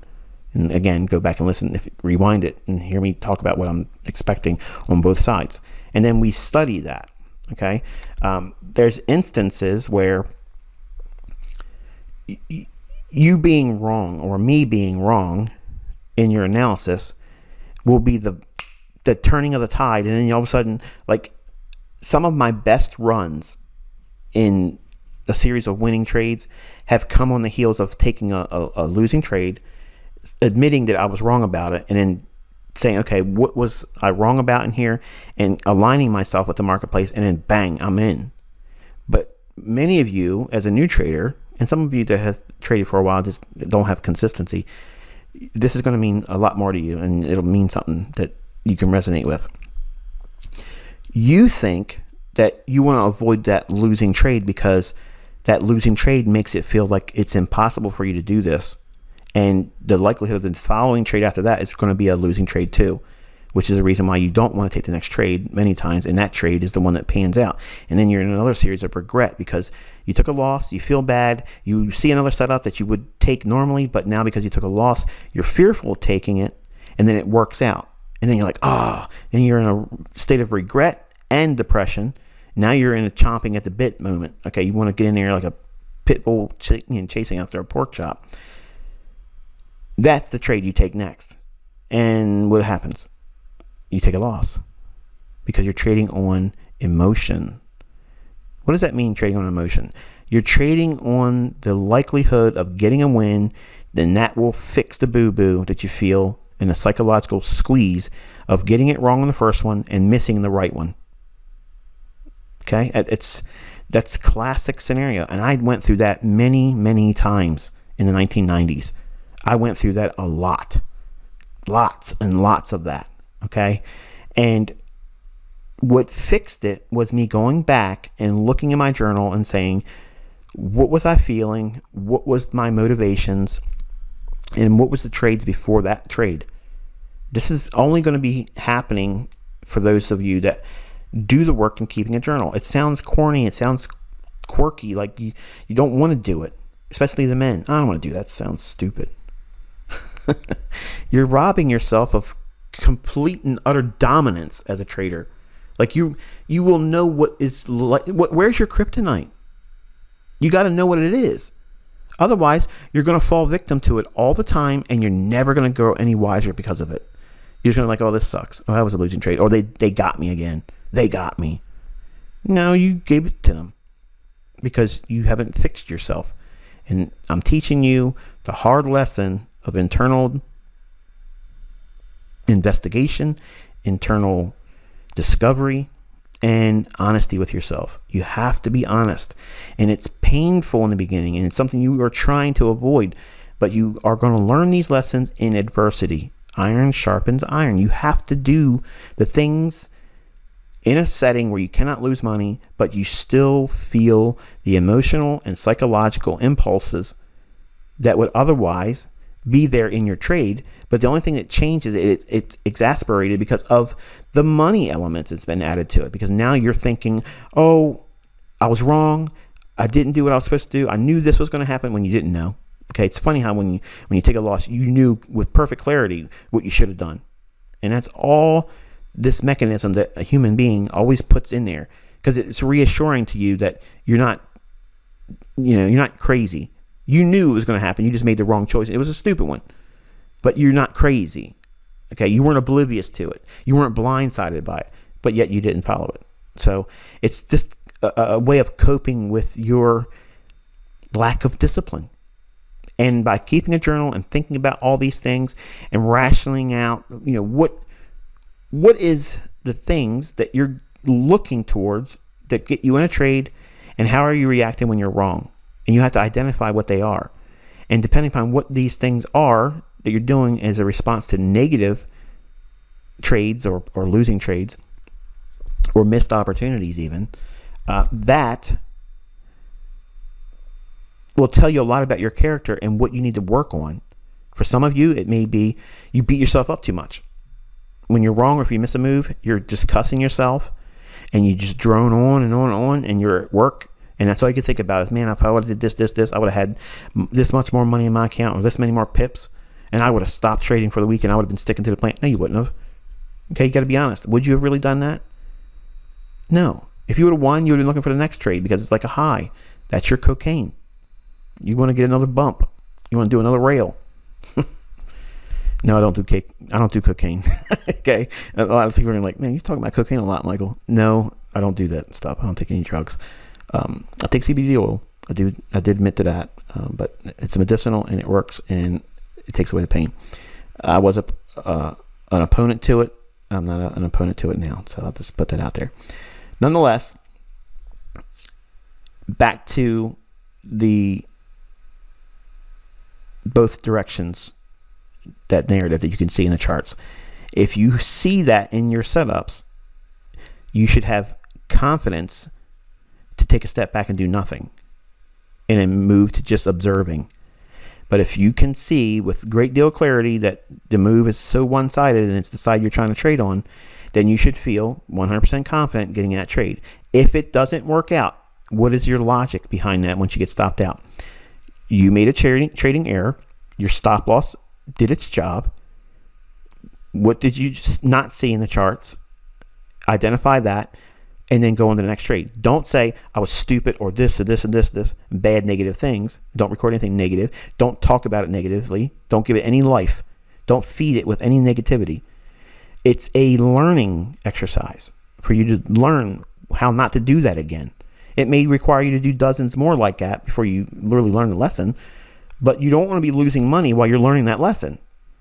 And again, go back and listen, rewind it and hear me talk about what I'm expecting on both sides. And then we study that, okay? There's instances where you being wrong or me being wrong in your analysis will be the turning of the tide. And then all of a sudden, like some of my best runs in a series of winning trades have come on the heels of taking a losing trade, admitting that I was wrong about it, and then saying, okay, what was I wrong about in here, and aligning myself with the marketplace, and then bang, I'm in. But many of you as a new trader, and some of you that have traded for a while just don't have consistency, this is going to mean a lot more to you, and it'll mean something that you can resonate with. You think that you want to avoid that losing trade because that losing trade makes it feel like it's impossible for you to do this. And the likelihood of the following trade after that is going to be a losing trade too, which is the reason why you don't want to take the next trade many times. And that trade is the one that pans out. And then you're in another series of regret because you took a loss, you feel bad, you see another setup that you would take normally, but now because you took a loss, you're fearful of taking it, and then it works out. And then you're like, and you're in a state of regret and depression. Now you're in a chomping at the bit moment. Okay, you want to get in there like a pit bull chasing after a pork chop. That's the trade you take next. And what happens? You take a loss because you're trading on emotion. What does that mean, trading on emotion? You're trading on the likelihood of getting a win, then that will fix the boo-boo that you feel in a psychological squeeze of getting it wrong on the first one and missing the right one. Okay? That's classic scenario. And I went through that many, many times in the 1990s. I went through that a lot. Lots and lots of that. Okay? And what fixed it was me going back and looking at my journal and saying, what was I feeling? What was my motivations? And what was the trades before that trade? This is only going to be happening for those of you that do the work in keeping a journal. It sounds corny. It sounds quirky. Like you don't want to do it, especially the men. I don't want to do that. It sounds stupid. You're robbing yourself of complete and utter dominance as a trader. Like you will know what is like. Where's your kryptonite? You got to know what it is. Otherwise, you're going to fall victim to it all the time, and you're never going to grow any wiser because of it. You're just going to be like, oh, this sucks. Oh, that was a losing trade. Or they got me again. They got me. No, you gave it to them because you haven't fixed yourself. And I'm teaching you the hard lesson of internal investigation, internal discovery, and honesty with yourself. You have to be honest. And it's painful in the beginning, and it's something you are trying to avoid. But you are going to learn these lessons in adversity. Iron sharpens iron. You have to do the things in a setting where you cannot lose money, but you still feel the emotional and psychological impulses that would otherwise be there in your trade. But the only thing that changes it, it's exasperated because of the money element that's been added to it. Because now you're thinking, oh, I was wrong. I didn't do what I was supposed to do. I knew this was going to happen when you didn't know. Okay, it's funny how when you take a loss, you knew with perfect clarity what you should have done. And that's all this mechanism that a human being always puts in there, because it's reassuring to you that you're not crazy. You knew it was going to happen. You just made the wrong choice. It was a stupid one, but you're not crazy. Okay, you weren't oblivious to it. You weren't blindsided by it, but yet you didn't follow it. So it's just a way of coping with your lack of discipline. And by keeping a journal and thinking about all these things and rationing out, what is the things that you're looking towards that get you in a trade, and how are you reacting when you're wrong? And you have to identify what they are. And depending upon what these things are that you're doing as a response to negative trades or losing trades or missed opportunities even, that will tell you a lot about your character and what you need to work on. For some of you, it may be you beat yourself up too much. when you're wrong or if you miss a move, you're just cussing yourself and you just drone on and on and on, and you're at work. And that's all you can think about is, man, if I would have did this, I would have had this much more money in my account or this many more pips, and I would have stopped trading for the week and I would have been sticking to the plan. No, you wouldn't have. Okay, you got to be honest. Would you have really done that? No. If you would have won, you would have been looking for the next trade because it's like a high. That's your cocaine. You want to get another bump. You want to do another rail. No, I don't do cake. I don't do cocaine. Okay. A lot of people are like, man, you're talking about cocaine a lot, Michael. No, I don't do that stuff. I don't take any drugs. I take CBD oil. I did admit to that. But it's medicinal and it works and it takes away the pain. I was an opponent to it. I'm not an opponent to it now. So I'll just put that out there. Nonetheless, back to the both directions, that narrative that you can see in the charts. If you see that in your setups, you should have confidence to take a step back and do nothing and then move to just observing. But if you can see with great deal of clarity that the move is so one-sided and it's the side you're trying to trade on, then you should feel 100% confident getting that trade. If it doesn't work out, what is your logic behind that once you get stopped out? You made a trading error. Your stop loss did its job. What did you just not see in the charts? Identify that and then go on to the next trade. Don't say I was stupid or this or this and this, bad negative things. Don't record anything negative. Don't talk about it negatively. Don't give it any life. Don't feed it with any negativity. It's a learning exercise for you to learn how not to do that again. It may require you to do dozens more like that before you literally learn the lesson, but you don't want to be losing money while you're learning that lesson,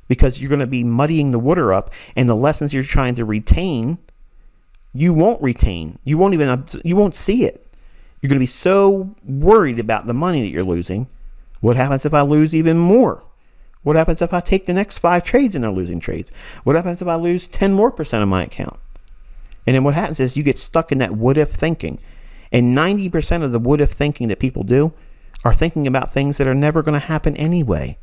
because you're going to be muddying the water up, and the lessons you're trying to retain, you won't retain. You won't see it. You're going to be so worried about the money that you're losing. What happens if I lose even more? What happens if I take the next 5 trades and they're losing trades? What happens if I lose 10% more of my account? And then what happens is you get stuck in that what if thinking. And 90% of the what if thinking that people do are thinking about things that are never going to happen anyway.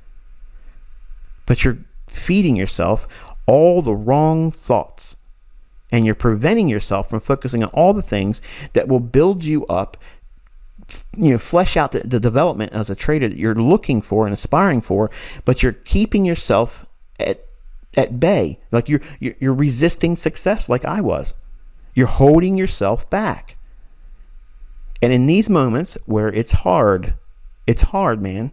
But you're feeding yourself all the wrong thoughts. And you're preventing yourself from focusing on all the things that will build you up, flesh out the development as a trader that you're looking for and aspiring for, but you're keeping yourself at bay. Like you're resisting success like I was. You're holding yourself back. And in these moments where it's hard, man.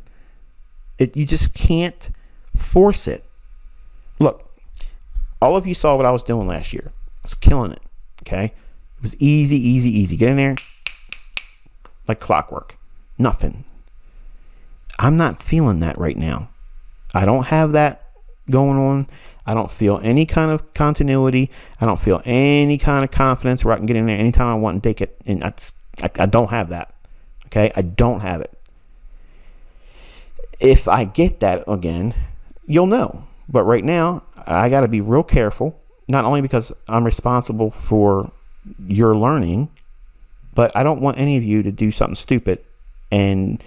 You just can't force it. Look, all of you saw what I was doing last year. I was killing it, okay? It was easy. Get in there like clockwork. Nothing. I'm not feeling that right now. I don't have that going on. I don't feel any kind of continuity. I don't feel any kind of confidence where I can get in there anytime I want and take it. And I don't have that, okay? I don't have it. If I get that again, you'll know. But right now, I got to be real careful, not only because I'm responsible for your learning, but I don't want any of you to do something stupid. And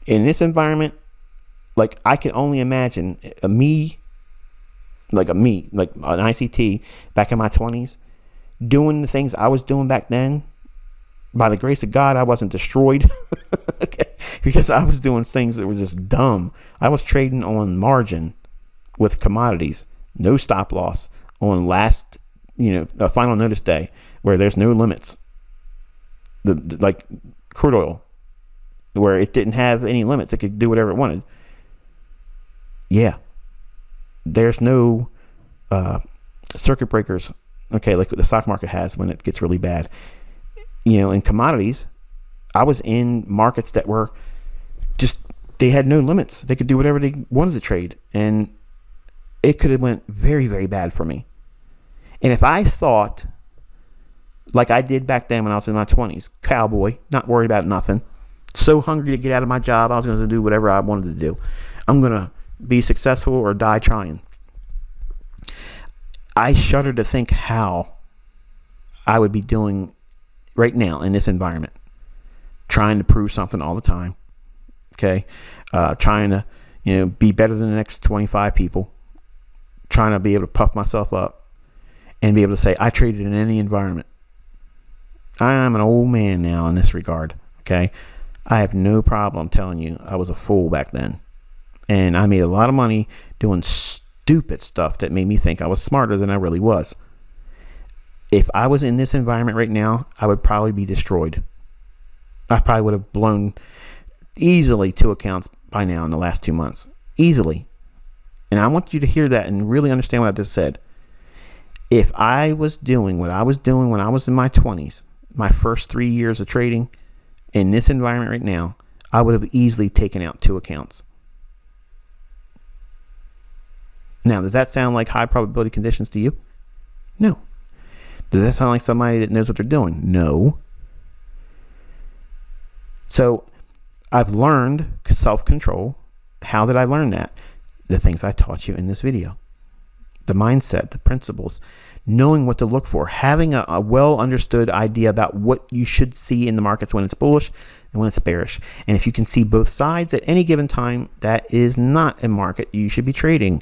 in this environment, like I can only imagine like an ICT back in my 20s, doing the things I was doing back then. By the grace of God, I wasn't destroyed. Okay? Because I was doing things that were just dumb. I was trading on margin with commodities, no stop loss on last, a final notice day where there's no limits. Like crude oil, where it didn't have any limits. It could do whatever it wanted. Yeah. There's no circuit breakers, okay, like what the stock market has when it gets really bad. In commodities, I was in markets that were just, they had no limits. They could do whatever they wanted to trade. And it could have went very, very bad for me. And if I thought, like I did back then when I was in my 20s, cowboy, not worried about nothing, so hungry to get out of my job, I was going to do whatever I wanted to do. I'm going to be successful or die trying. I shudder to think how I would be doing right now in this environment, trying to prove something all the time. Okay. Trying to, be better than the next 25 people, trying to be able to puff myself up, and be able to say, I traded in any environment. I'm an old man now in this regard, okay? I have no problem telling you I was a fool back then. And I made a lot of money doing stupid stuff that made me think I was smarter than I really was. If I was in this environment right now, I would probably be destroyed. I probably would have blown easily 2 accounts by now in the last 2 months. Easily. And I want you to hear that and really understand what I just said. If I was doing what I was doing when I was in my 20s, my first 3 years of trading, in this environment right now, I would have easily taken out 2 accounts. Now, does that sound like high probability conditions to you? No. Does that sound like somebody that knows what they're doing? No. So I've learned self-control. How did I learn that? The things I taught you in this video. The mindset, the principles, knowing what to look for, having a well understood idea about what you should see in the markets when it's bullish and when it's bearish. And if you can see both sides at any given time, that is not a market you should be trading.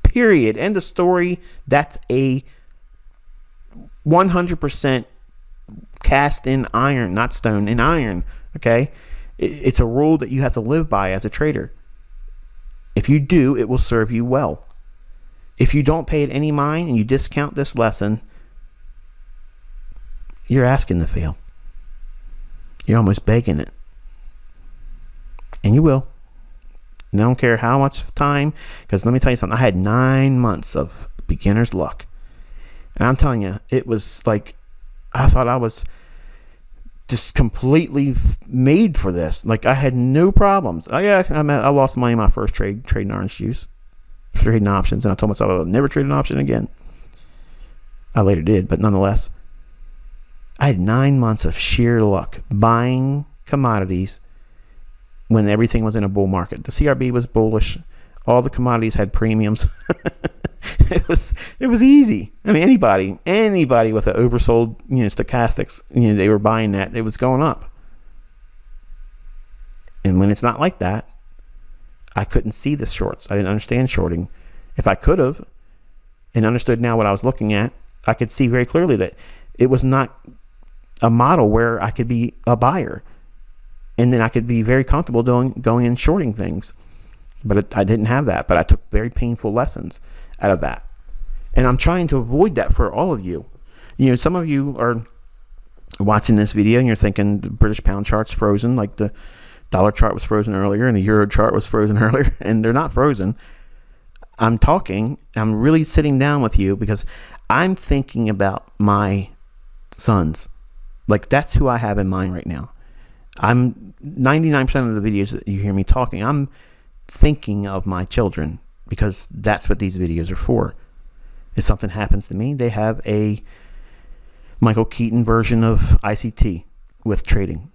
Period. End of story. That's a 100% cast in iron, not stone, in iron. Okay? It's a rule that you have to live by as a trader. If you do, it will serve you well. If you don't pay it any mind and you discount this lesson, you're asking to fail. You're almost begging it. And you will. And I don't care how much time, because let me tell you something. I had 9 months of beginner's luck. And I'm telling you, it was like, I thought I was just completely made for this. Like, I had no problems. Oh yeah, I lost money in my first trade, trading orange juice, trading options, and I told myself I would never trade an option again. I later did, but nonetheless, I had 9 months of sheer luck buying commodities when everything was in a bull market. The CRB was bullish. All the commodities had premiums. It was easy. I mean, anybody with an oversold, stochastics, they were buying that. It was going up. And when it's not like that, I couldn't see the shorts. I didn't understand shorting. If I could have and understood now what I was looking at, I could see very clearly that it was not a model where I could be a buyer. And then I could be very comfortable going and shorting things. But I didn't have that. But I took very painful lessons out of that. And I'm trying to avoid that for all of you. Some of you are watching this video and you're thinking the British pound chart's frozen, like the dollar chart was frozen earlier and the euro chart was frozen earlier, and they're not frozen. I'm really sitting down with you because I'm thinking about my sons. Like, that's who I have in mind right now. I'm 99% of the videos that you hear me talking, I'm thinking of my children, because that's what these videos are for. If something happens to me, they have a Michael Keaton version of ICT with trading.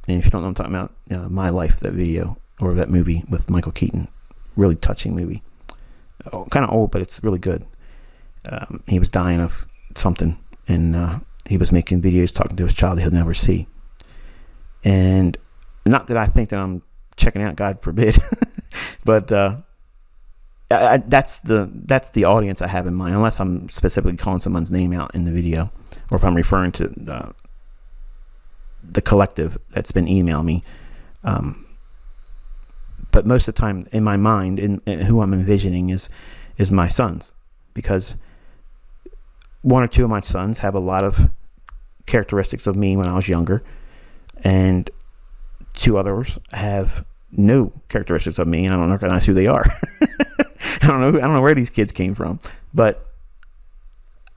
And if you don't know what I'm talking about, My Life, that video, or that movie with Michael Keaton, really touching movie. Kind of old, but it's really good. He was dying of something, and he was making videos talking to his child he'll never see. And not that I think that I'm checking out, God forbid, but that's the audience I have in mind, unless I'm specifically calling someone's name out in the video, or if I'm referring to the collective that's been emailing me. But most of the time in my mind, in who I'm envisioning is my sons, because 1 or 2 of my sons have a lot of characteristics of me when I was younger, and 2 others have no characteristics of me, and I don't recognize who they are. I don't know where these kids came from, but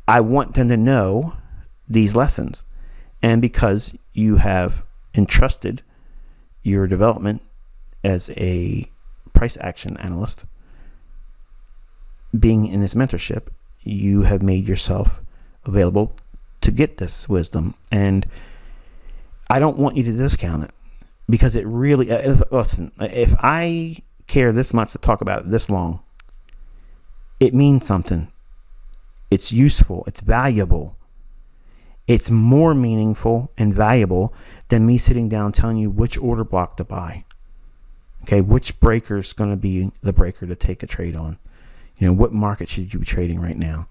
I want them to know these lessons. And because you have entrusted your development as a price action analyst, being in this mentorship, you have made yourself available to get this wisdom. And I don't want you to discount it, because it really, listen, if I care this much to talk about it this long, it means something. It's useful. It's valuable. It's more meaningful and valuable than me sitting down telling you which order block to buy. Okay, which breaker is going to be the breaker to take a trade on. What market should you be trading right now?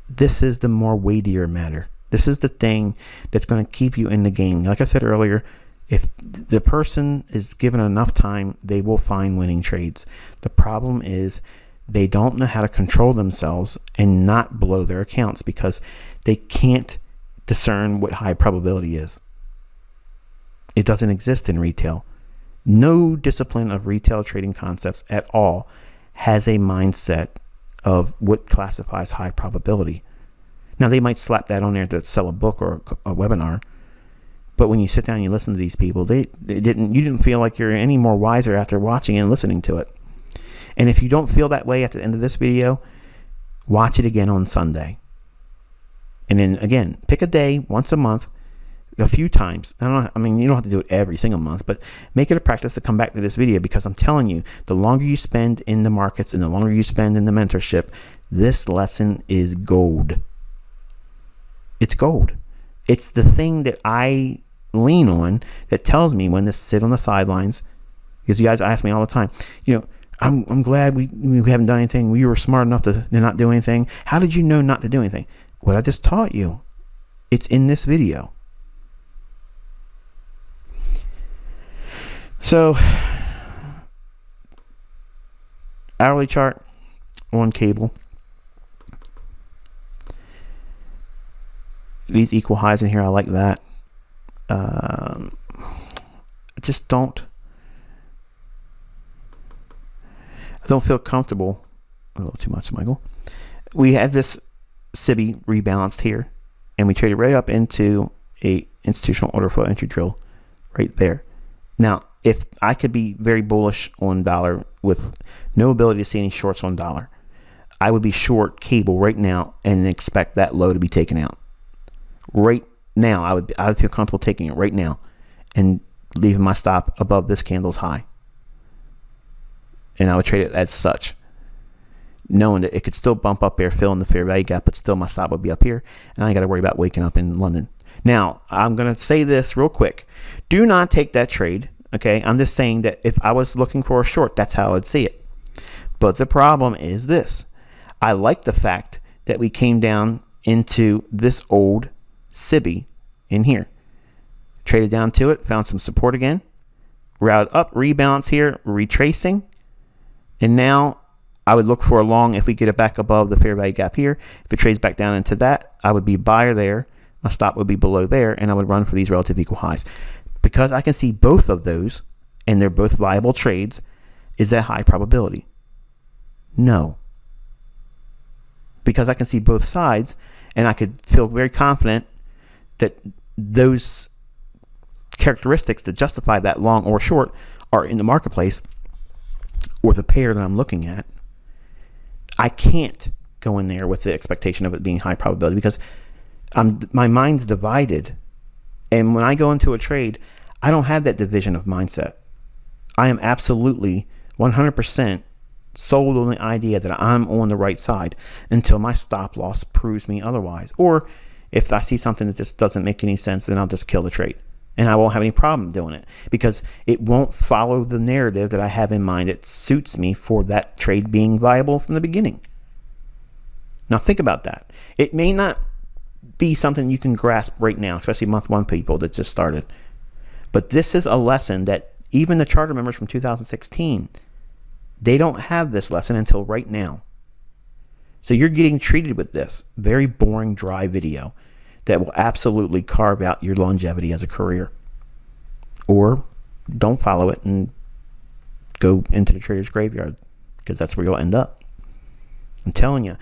this is the more weightier matter. This is the thing that's going to keep you in the game. Like I said earlier, if the person is given enough time, they will find winning trades. The problem is they don't know how to control themselves and not blow their accounts because they can't discern what high probability is. It doesn't exist in retail. No discipline of retail trading concepts at all has a mindset of what classifies high probability. Now, they might slap that on there to sell a book or a webinar, but when you sit down and you listen to these people, you didn't feel like you're any more wiser after watching and listening to it. And if you don't feel that way at the end of this video, watch it again on Sunday. And then again, pick a day once a month, a few times. You don't have to do it every single month, but make it a practice to come back to this video, because I'm telling you, the longer you spend in the markets and the longer you spend in the mentorship, this lesson is gold. It's gold. It's the thing that I lean on that tells me when to sit on the sidelines, because you guys ask me all the time, I'm glad we haven't done anything. We were smart enough to not do anything. How did you know not to do anything? What I just taught you. It's in this video. So, hourly chart on cable. These equal highs in here, I like that. I don't feel comfortable. A little too much, Michael. We have this SIBI rebalanced here, and we traded right up into a institutional order flow entry drill right there. Now, if I could be very bullish on dollar with no ability to see any shorts on dollar, I would be short cable right now and expect that low to be taken out. Right now, I would feel comfortable taking it right now and leaving my stop above this candle's high. And I would trade it as such, knowing that it could still bump up there, fill in the fair value gap, but still my stop would be up here, and I ain't got to worry about waking up in London. Now, I'm going to say this real quick. Do not take that trade, okay? I'm just saying that if I was looking for a short, that's how I'd see it. But the problem is this. I like the fact that we came down into this old SIBI in here. Traded down to it, found some support again. Routed up, rebalance here, retracing. And now I would look for a long if we get it back above the fair value gap here. If it trades back down into that, I would be buyer there. My stop would be below there, and I would run for these relative equal highs. Because I can see both of those, and they're both viable trades, is that high probability? No. Because I can see both sides, and I could feel very confident that those characteristics that justify that long or short are in the marketplace, or the pair that I'm looking at. I can't go in there with the expectation of it being high probability because my mind's divided. And when I go into a trade, I don't have that division of mindset. I am absolutely 100% sold on the idea that I'm on the right side until my stop loss proves me otherwise. Or if I see something that just doesn't make any sense, then I'll just kill the trade. And I won't have any problem doing it because it won't follow the narrative that I have in mind. It suits me for that trade being viable from the beginning. Now think about that. It may not be something you can grasp right now, especially month one people that just started. But this is a lesson that even the charter members from 2016, they don't have this lesson until right now. So you're getting treated with this very boring, dry video that will absolutely carve out your longevity as a career. Or don't follow it and go into the trader's graveyard, because that's where you'll end up. I'm telling you,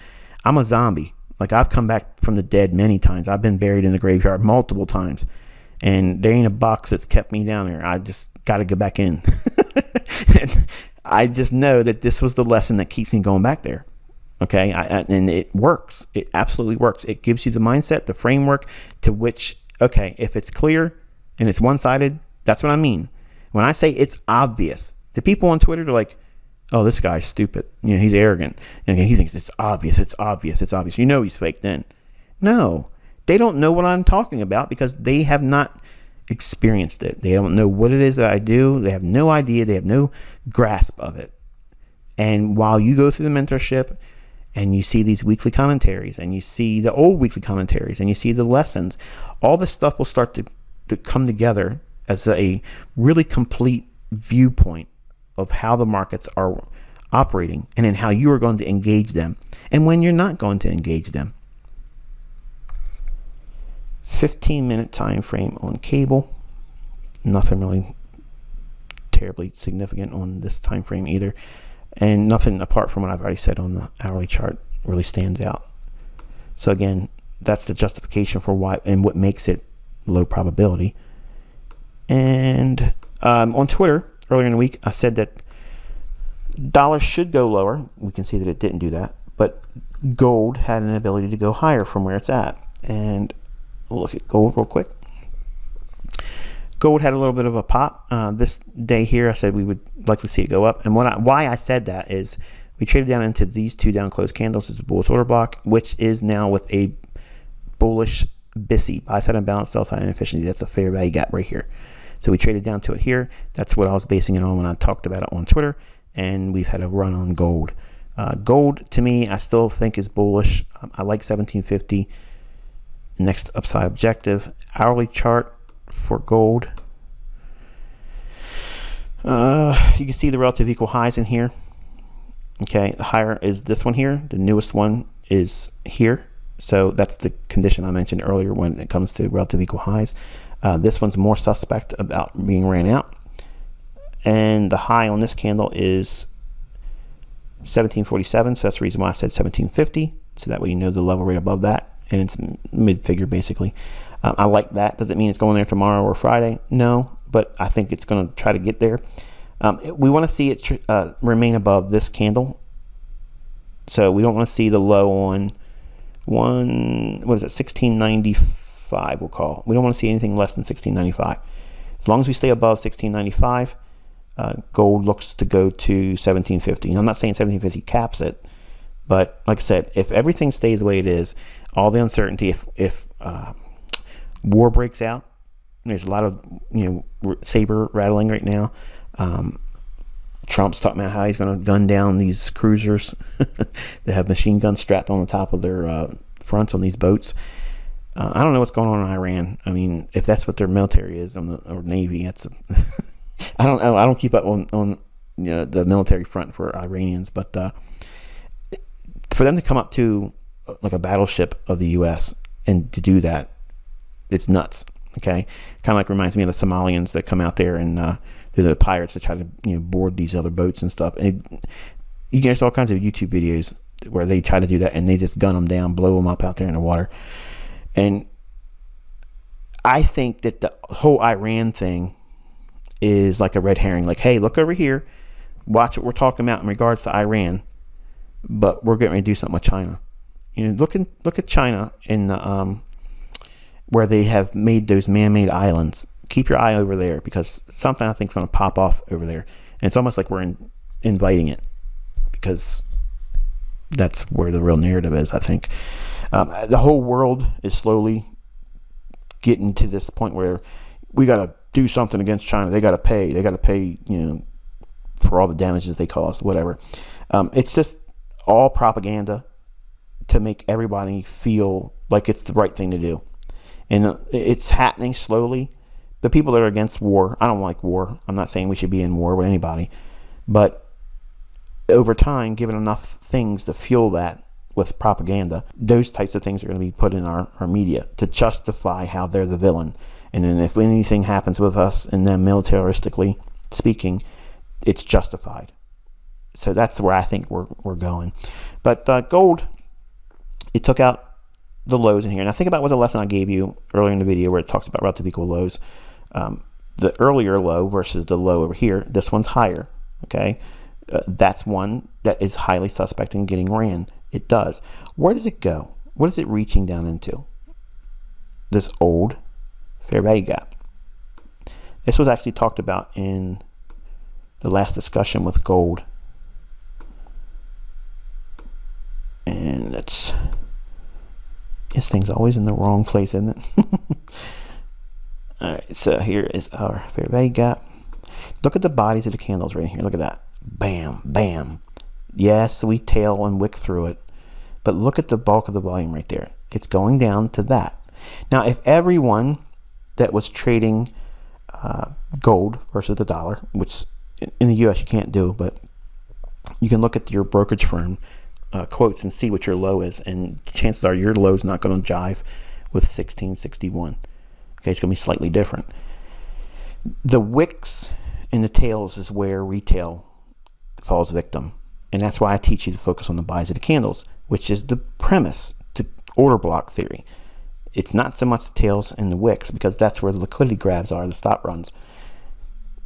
I'm a zombie. Like, I've come back from the dead many times. I've been buried in the graveyard multiple times. And there ain't a box that's kept me down there. I just got to go back in. And I just know that this was the lesson that keeps me going back there. Okay, and it works. It absolutely works. It gives you the mindset, the framework to which, okay, if it's clear and it's one-sided, that's what I mean. When I say it's obvious, the people on Twitter are like, oh, this guy's stupid. He's arrogant. And he thinks it's obvious, it's obvious, it's obvious. He's fake then. No, they don't know what I'm talking about because they have not experienced it. They don't know what it is that I do. They have no idea. They have no grasp of it. And while you go through the mentorship and you see these weekly commentaries, and you see the old weekly commentaries, and you see the lessons, all this stuff will start to come together as a really complete viewpoint of how the markets are operating, and in how you are going to engage them and when you're not going to engage them. 15-minute time frame on cable. Nothing really terribly significant on this time frame either, and nothing apart from what I've already said on the hourly chart really stands out. So again, that's the justification for why and what makes it low probability. And on Twitter earlier in the week, I said that dollars should go lower. We can see that it didn't do that, but gold had an ability to go higher from where it's at. And we'll look at gold real quick. Gold had a little bit of a pop this day here. I said we would like to see it go up, and why I said that is we traded down into these two down close candles. It's a bullish order block, which is now with a bullish BISI, buy side unbalanced, sell side inefficiency. That's a fair value gap right here. So we traded down to it here. That's what I was basing it on when I talked about it on Twitter, and we've had a run on gold. Gold, to me, I still think is bullish. I like 1750. Next upside objective, hourly chart for gold. You can see the relative equal highs in here. Okay, the higher is this one here. The newest one is here. So that's the condition I mentioned earlier when it comes to relative equal highs. This one's more suspect about being ran out. And the high on this candle is 1747. So that's the reason why I said 1750. So that way you know the level right above that. And it's mid-figure basically. I like that. Does it mean it's going there tomorrow or Friday? No, but I think it's going to try to get there. We want to see it remain above this candle. So we don't want to see the low on 1695 we'll call. We don't want to see anything less than 1695. As long as we stay above 1695, gold looks to go to 1750. And I'm not saying 1750 caps it, but like I said, if everything stays the way it is, all the uncertainty, if war breaks out, there's a lot of saber rattling right now. Trump's talking about how he's going to gun down these cruisers that have machine guns strapped on the top of their fronts on these boats. I don't know what's going on in Iran. I mean, if that's what their military is or Navy, that's I don't know. I don't keep up on the military front for Iranians, but for them to come up to like a battleship of the U.S. and to do that, it's nuts. Okay, kind of like reminds me of the Somalians that come out there and they're the pirates that try to board these other boats and stuff. And you get all kinds of YouTube videos where they try to do that and they just gun them down, blow them up out there in the water. And I think that the whole Iran thing is like a red herring. Like, hey, look over here, watch what we're talking about in regards to Iran, but we're getting ready to do something with China. Look at China in where they have made those man-made islands. Keep your eye over there because something I think is going to pop off over there, and it's almost like we're inviting it because that's where the real narrative is. I think the whole world is slowly getting to this point where we got to do something against China. They got to pay. They got to pay. For all the damages they caused. Whatever. It's just all propaganda to make everybody feel like it's the right thing to do. And it's happening slowly. The people that are against war, I don't like war. I'm not saying we should be in war with anybody. But over time, given enough things to fuel that with propaganda, those types of things are going to be put in our media to justify how they're the villain. And then if anything happens with us and them militaristically speaking, it's justified. So that's where I think we're going. But gold, it took out the lows in here. Now think about what the lesson I gave you earlier in the video where it talks about relative equal lows. The earlier low versus the low over here, this one's higher. Okay, that's one that is highly suspect in getting ran. It does. Where does it go? What is it reaching down into? This old fair value gap. This was actually talked about in the last discussion with gold. And this thing's always in the wrong place, isn't it? All right, so here is our fair value gap. Look at the bodies of the candles right here. Look at that. Bam, bam. Yes, we tail and wick through it. But look at the bulk of the volume right there. It's going down to that. Now, if everyone that was trading gold versus the dollar, which in the US you can't do, but you can look at your brokerage firm quotes and see what your low is, and chances are your low is not going to jive with 1661. Okay, it's going to be slightly different. The wicks and the tails is where retail falls victim, and that's why I teach you to focus on the buys of the candles, which is the premise to order block theory. It's not so much the tails and the wicks, because that's where the liquidity grabs are, the stop runs.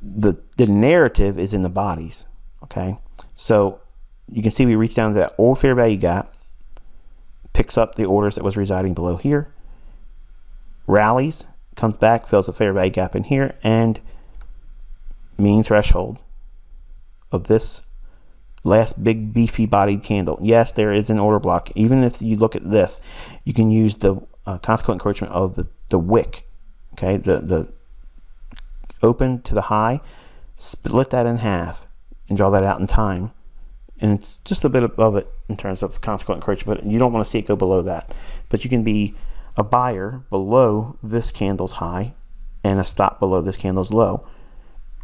The narrative is in the bodies. Okay, so you can see we reach down to that old fair value gap, picks up the orders that was residing below here, rallies, comes back, fills the fair value gap in here, and mean threshold of this last big beefy bodied candle. Yes, there is an order block. Even if you look at this, you can use the consequent encroachment of the wick. Okay, the open to the high, split that in half and draw that out in time, and it's just a bit above it in terms of consequent encroachment. You don't want to see it go below that, but you can be a buyer below this candle's high and a stop below this candle's low.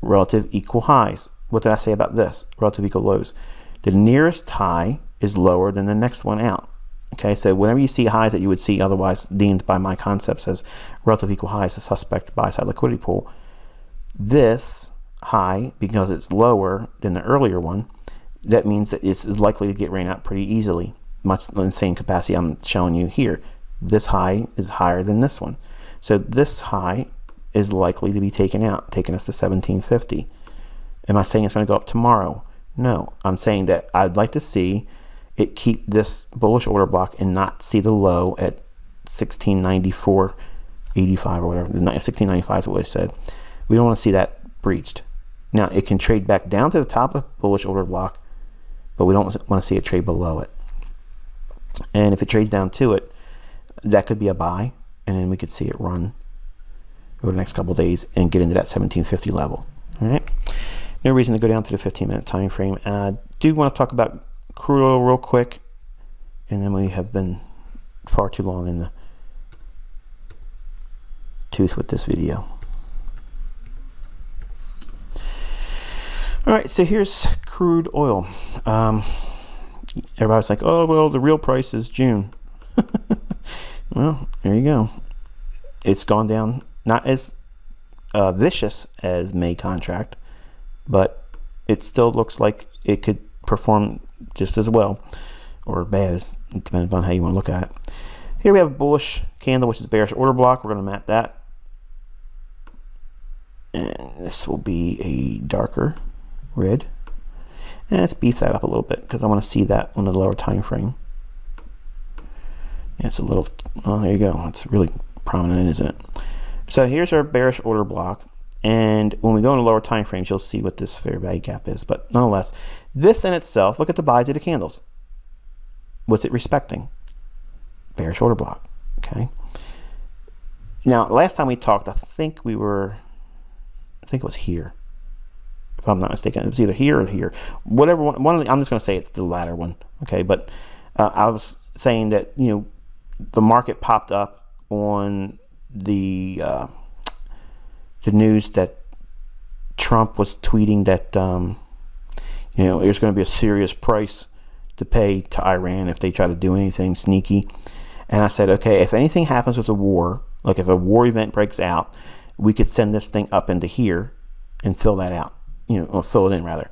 Relative equal highs. What did I say about this? Relative equal lows. The nearest high is lower than the next one out. Okay, so whenever you see highs that you would see otherwise deemed by my concepts as relative equal highs, a suspect buy side liquidity pool, this high, because it's lower than the earlier one, that means that it's likely to get ran out pretty easily, much in the same capacity I'm showing you here. This high is higher than this one, so this high is likely to be taken out, taking us to 1750. Am I saying it's going to go up tomorrow? No, I'm saying that I'd like to see it keep this bullish order block and not see the low at 1694.85 or whatever. 1695 is what I said. We don't want to see that breached. Now, it can trade back down to the top of the bullish order block, but we don't want to see it trade below it. And if it trades down to it, that could be a buy, and then we could see it run over the next couple of days and get into that 1750 level. All right. No reason to go down to the 15-minute time frame. I do want to talk about crude oil real quick, and then we have been far too long in the tooth with this video. All right, so here's crude oil. Everybody's like, oh, well, the real price is June. Well, there you go. It's gone down, not as vicious as May contract, but it still looks like it could perform just as well or bad, as depending on how you want to look at it. Here we have a bullish candle, which is bearish order block. We're going to map that. And this will be a darker red. And let's beef that up a little bit because I want to see that on the lower time frame. Yeah, it's a little, oh, there you go. It's really prominent, isn't it? So here's our bearish order block. And when we go into lower time frames, you'll see what this fair value gap is. But nonetheless, this in itself, look at the buys of the candles. What's it respecting? Bearish order block. Okay. Now, last time we talked, I think it was here. If I'm not mistaken, it was either here or here. Whatever one I'm just going to say it's the latter one. Okay. But I was saying that, you know, the market popped up on the news that Trump was tweeting that you know, there's going to be a serious price to pay to Iran if they try to do anything sneaky. And I said, okay, if anything happens with a war, like if a war event breaks out, we could send this thing up into here and fill that out, you know, or fill it in rather.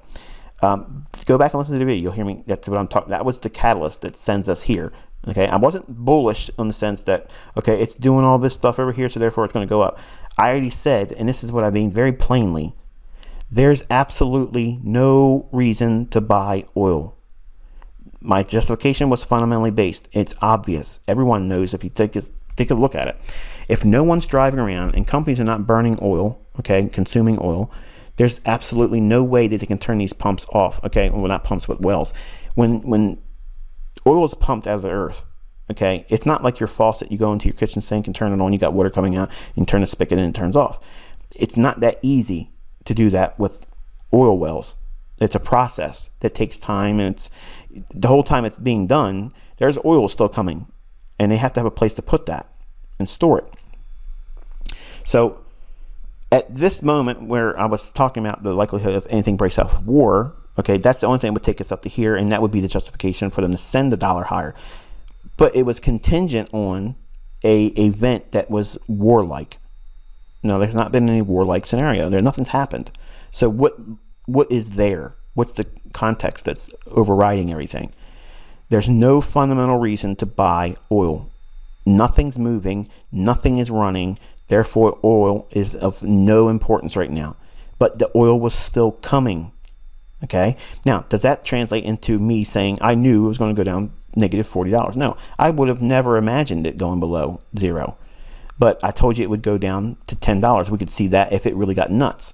Go back and listen to the video. You'll hear me. That's what I'm talking. That was the catalyst that sends us here. Okay, I wasn't bullish in the sense that, okay, it's doing all this stuff over here, so therefore it's going to go up. I already said, and this is what I mean very plainly, there's absolutely no reason to buy oil. My justification was fundamentally based. It's obvious. Everyone knows if you take a look at it. If no one's driving around and companies are not burning oil, okay, consuming oil, there's absolutely no way that they can turn these pumps off. Okay, well, not pumps, but wells. When oil is pumped out of the earth, okay, it's not like your faucet. You go into your kitchen sink and turn it on. You got water coming out. You turn the spigot and it turns off. It's not that easy to do that with oil wells. It's a process that takes time, and it's the whole time it's being done, there's oil still coming, and they have to have a place to put that and store it. So at this moment where I was talking about the likelihood of anything breaks out of war, okay, that's the only thing that would take us up to here, and that would be the justification for them to send the dollar higher. But it was contingent on a event that was warlike. No, there's not been any warlike scenario. Nothing's happened. So what is there? What's the context that's overriding everything? There's no fundamental reason to buy oil. Nothing's moving. Nothing is running. Therefore, oil is of no importance right now. But the oil was still coming. Okay? Now, does that translate into me saying I knew it was going to go down negative $40? No, I would have never imagined it going below zero. But I told you it would go down to $10. We could see that if it really got nuts.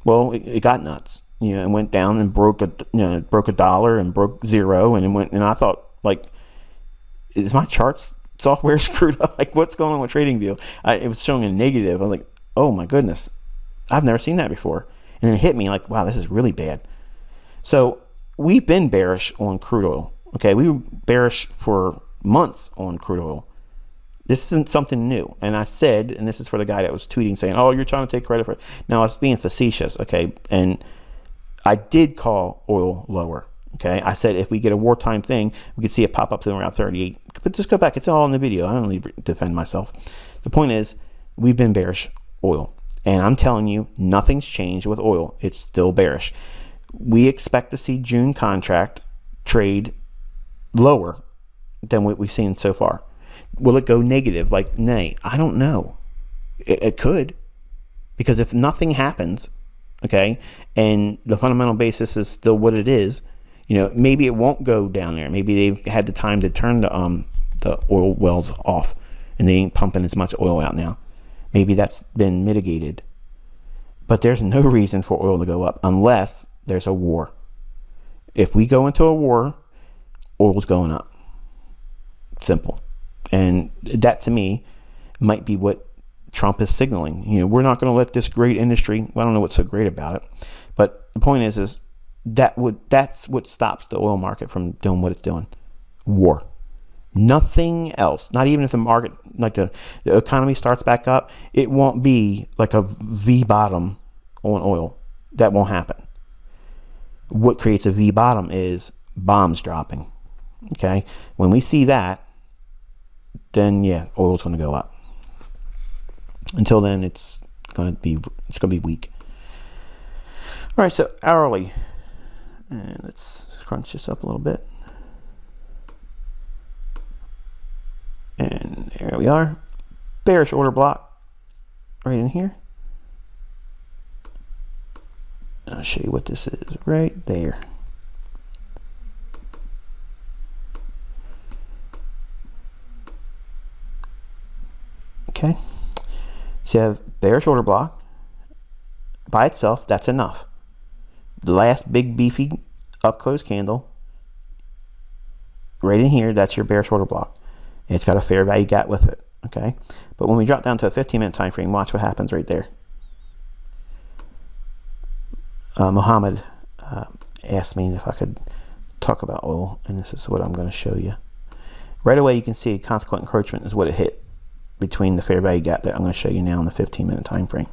Well, it got nuts. You know, it went down and broke a dollar and broke zero, and it went. And I thought, like, is my charts software screwed up? Like, what's going on with TradingView? It was showing a negative. I was like, oh my goodness, I've never seen that before. And then it hit me like, wow, this is really bad. So we've been bearish on crude oil. Okay, we were bearish for months on crude oil. This isn't something new. And I said, and this is for the guy that was tweeting saying, oh, you're trying to take credit for it. Now, I was being facetious, okay? And I did call oil lower, okay? I said if we get a wartime thing, we could see it pop up to around 38. But just go back. It's all in the video. I don't need to defend myself. The point is, we've been bearish oil. And I'm telling you, nothing's changed with oil. It's still bearish. We expect to see June contract trade lower than what we've seen so far. Will it go negative? Like, nay, I don't know. It could, because if nothing happens, okay, and the fundamental basis is still what it is, you know, maybe it won't go down there. Maybe they've had the time to turn the oil wells off, and they ain't pumping as much oil out now. Maybe that's been mitigated. But there's no reason for oil to go up unless there's a war. If we go into a war, oil's going up. Simple. And that, to me, might be what Trump is signaling. You know, we're not going to let this great industry. Well, I don't know what's so great about it, but the point is that's what stops the oil market from doing what it's doing. War. Nothing else. Not even if the market, like the economy starts back up, it won't be like a V bottom on oil. That won't happen. What creates a V bottom is bombs dropping. Okay, when we see that, then yeah, oil's going to go up. Until then, it's going to be weak. All right, so hourly, and let's crunch this up a little bit. And there we are. Bearish order block right in here. I'll show you what this is right there. Okay, so you have bearish order block. By itself, that's enough. The last big beefy up close candle right in here, that's your bearish order block. It's got a fair value gap with it, okay? But when we drop down to a 15-minute time frame, watch what happens right there. Mohammed asked me if I could talk about oil, and this is what I'm going to show you. Right away, you can see consequent encroachment is what it hit between the fair value gap that I'm going to show you now in the 15-minute time frame.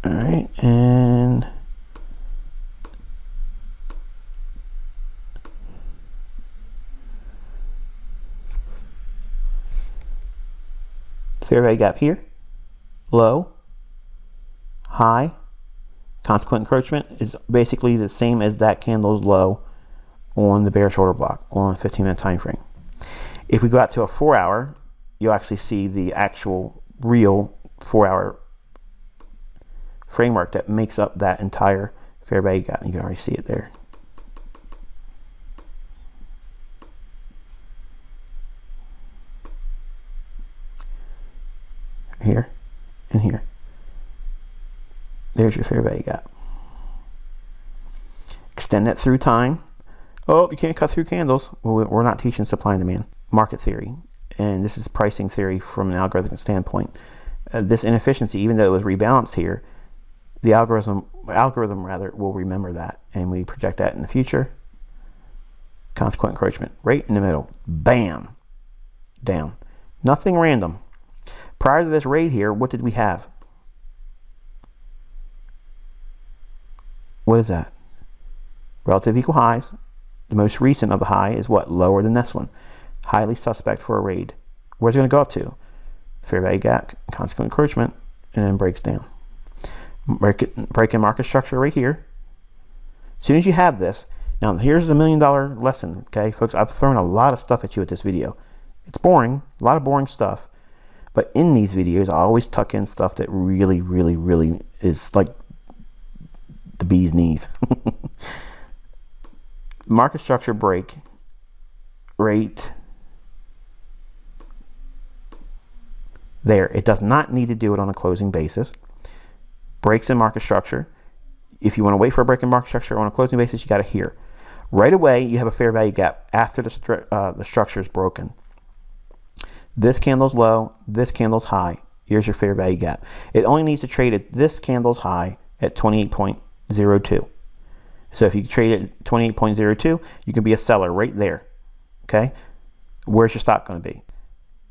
All right, and fair value gap here, low, high. Consequent encroachment is basically the same as that candle's low on the bearish order block on a 15-minute time frame. If we go out to a 4-hour, you'll actually see the actual real 4-hour framework that makes up that entire fair value gap. You can already see it there. Here and here. There's your fair value gap. Extend that through time. Oh, you can't cut through candles. Well, we're not teaching supply and demand. Market theory. and this is pricing theory from an algorithmic standpoint, this inefficiency, even though it was rebalanced here, the algorithm will remember that, and we project that in the future. Consequent encroachment right in the middle, bam, down. Nothing random. Prior to this raid here, what did we have? What is that? Relative equal highs. The most recent of the high is what? Lower than this one. Highly suspect for a raid. Where's it going to go up to? Fair value gap, consequent encroachment, and then breaks down. Break in market structure right here. As soon as you have this, now here's a $1 million lesson, okay, folks? I've thrown a lot of stuff at you with this video. It's boring, a lot of boring stuff, but in these videos, I always tuck in stuff that really, really, really is like the bee's knees. Market structure break rate there. It does not need to do it on a closing basis. Breaks in market structure. If you want to wait for a break in market structure on a closing basis, you got it here. Right away, you have a fair value gap after the structure is broken. This candle's low, this candle's high. Here's your fair value gap. It only needs to trade at this candle's high at 28.02. So if you trade at 28.02, you can be a seller right there. Okay? Where's your stop going to be?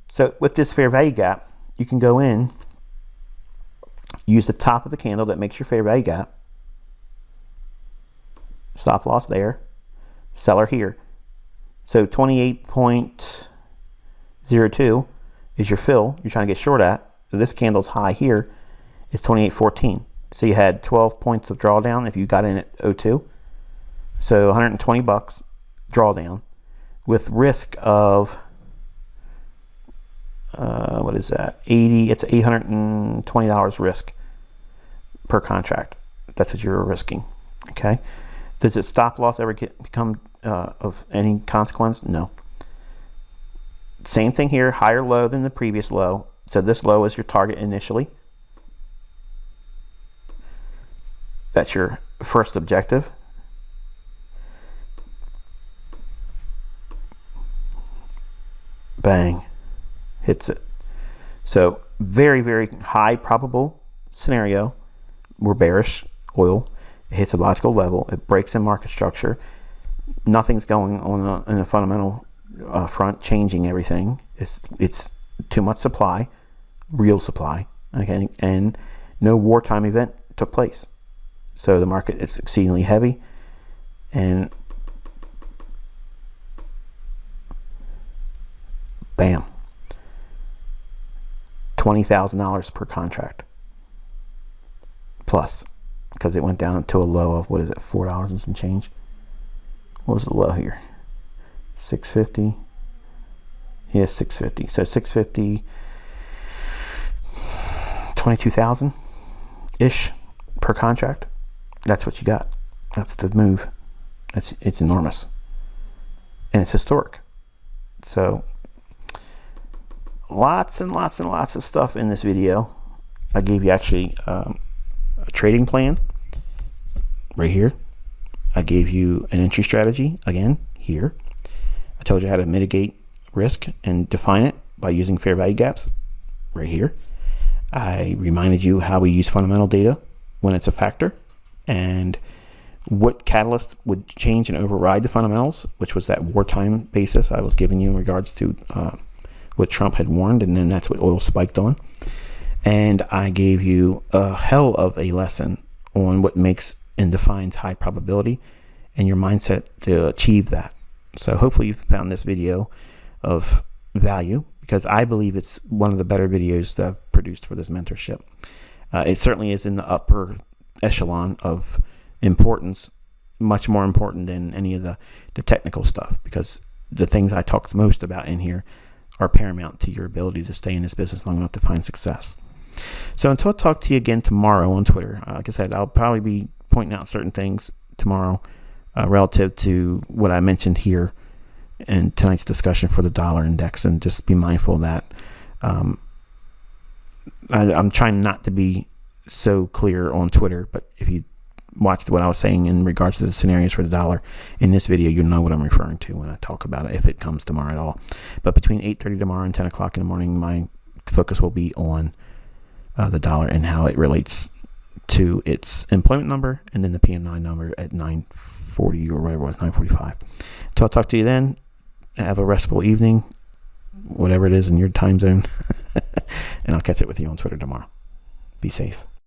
So with this fair value gap, you can go in, use the top of the candle that makes your fair value gap. Stop loss there. Seller here. So 28.02 is your fill you're trying to get short at. This candle's high here is 28.14. So you had 12 points of drawdown if you got in at 02. So 120 bucks drawdown with risk of what is that? 80. It's $820 risk per contract. That's what you're risking. Okay. Does it stop loss ever become of any consequence? No. Same thing here, higher low than the previous low. So this low is your target initially. That's your first objective. Bang, hits it. So very, very high probable scenario. We're bearish oil. It hits a logical level. It breaks in market structure. Nothing's going on in a fundamental front, changing everything. It's too much supply, real supply, okay, and no wartime event took place. So the market is exceedingly heavy, and bam, $20,000 per contract plus, because it went down to a low of, what is it, $4 and some change. What was the low here? 650. Yeah, 650. So 650, 22,000 ish per contract. That's what you got. That's the move. It's enormous, and it's historic. So lots and lots and lots of stuff in this video. I gave you actually a trading plan right here. I gave you an entry strategy again here. I told you how to mitigate risk and define it by using fair value gaps right here. I reminded you how we use fundamental data when it's a factor, and what catalyst would change and override the fundamentals, which was that wartime basis I was giving you in regards to what Trump had warned, and then that's what oil spiked on. And I gave you a hell of a lesson on what makes and defines high probability and your mindset to achieve that. So hopefully you found this video of value, because I believe it's one of the better videos that I've produced for this mentorship. It certainly is in the upper echelon of importance, much more important than any of the technical stuff, because the things I talked most about in here are paramount to your ability to stay in this business long enough to find success. So until I talk to you again tomorrow on Twitter, like I said, I'll probably be pointing out certain things tomorrow relative to what I mentioned here in tonight's discussion for the dollar index, and just be mindful of that. I'm trying not to be so clear on Twitter, but if you watched what I was saying in regards to the scenarios for the dollar in this video, you'll know what I'm referring to when I talk about it, if it comes tomorrow at all. But between 8:30 tomorrow and 10 o'clock in the morning, my focus will be on the dollar and how it relates to its employment number and then the PM9 number at 9:40 or whatever it was, 9:45. So I'll talk to you then. Have a restful evening, whatever it is in your time zone. And I'll catch up with you on Twitter tomorrow. Be safe.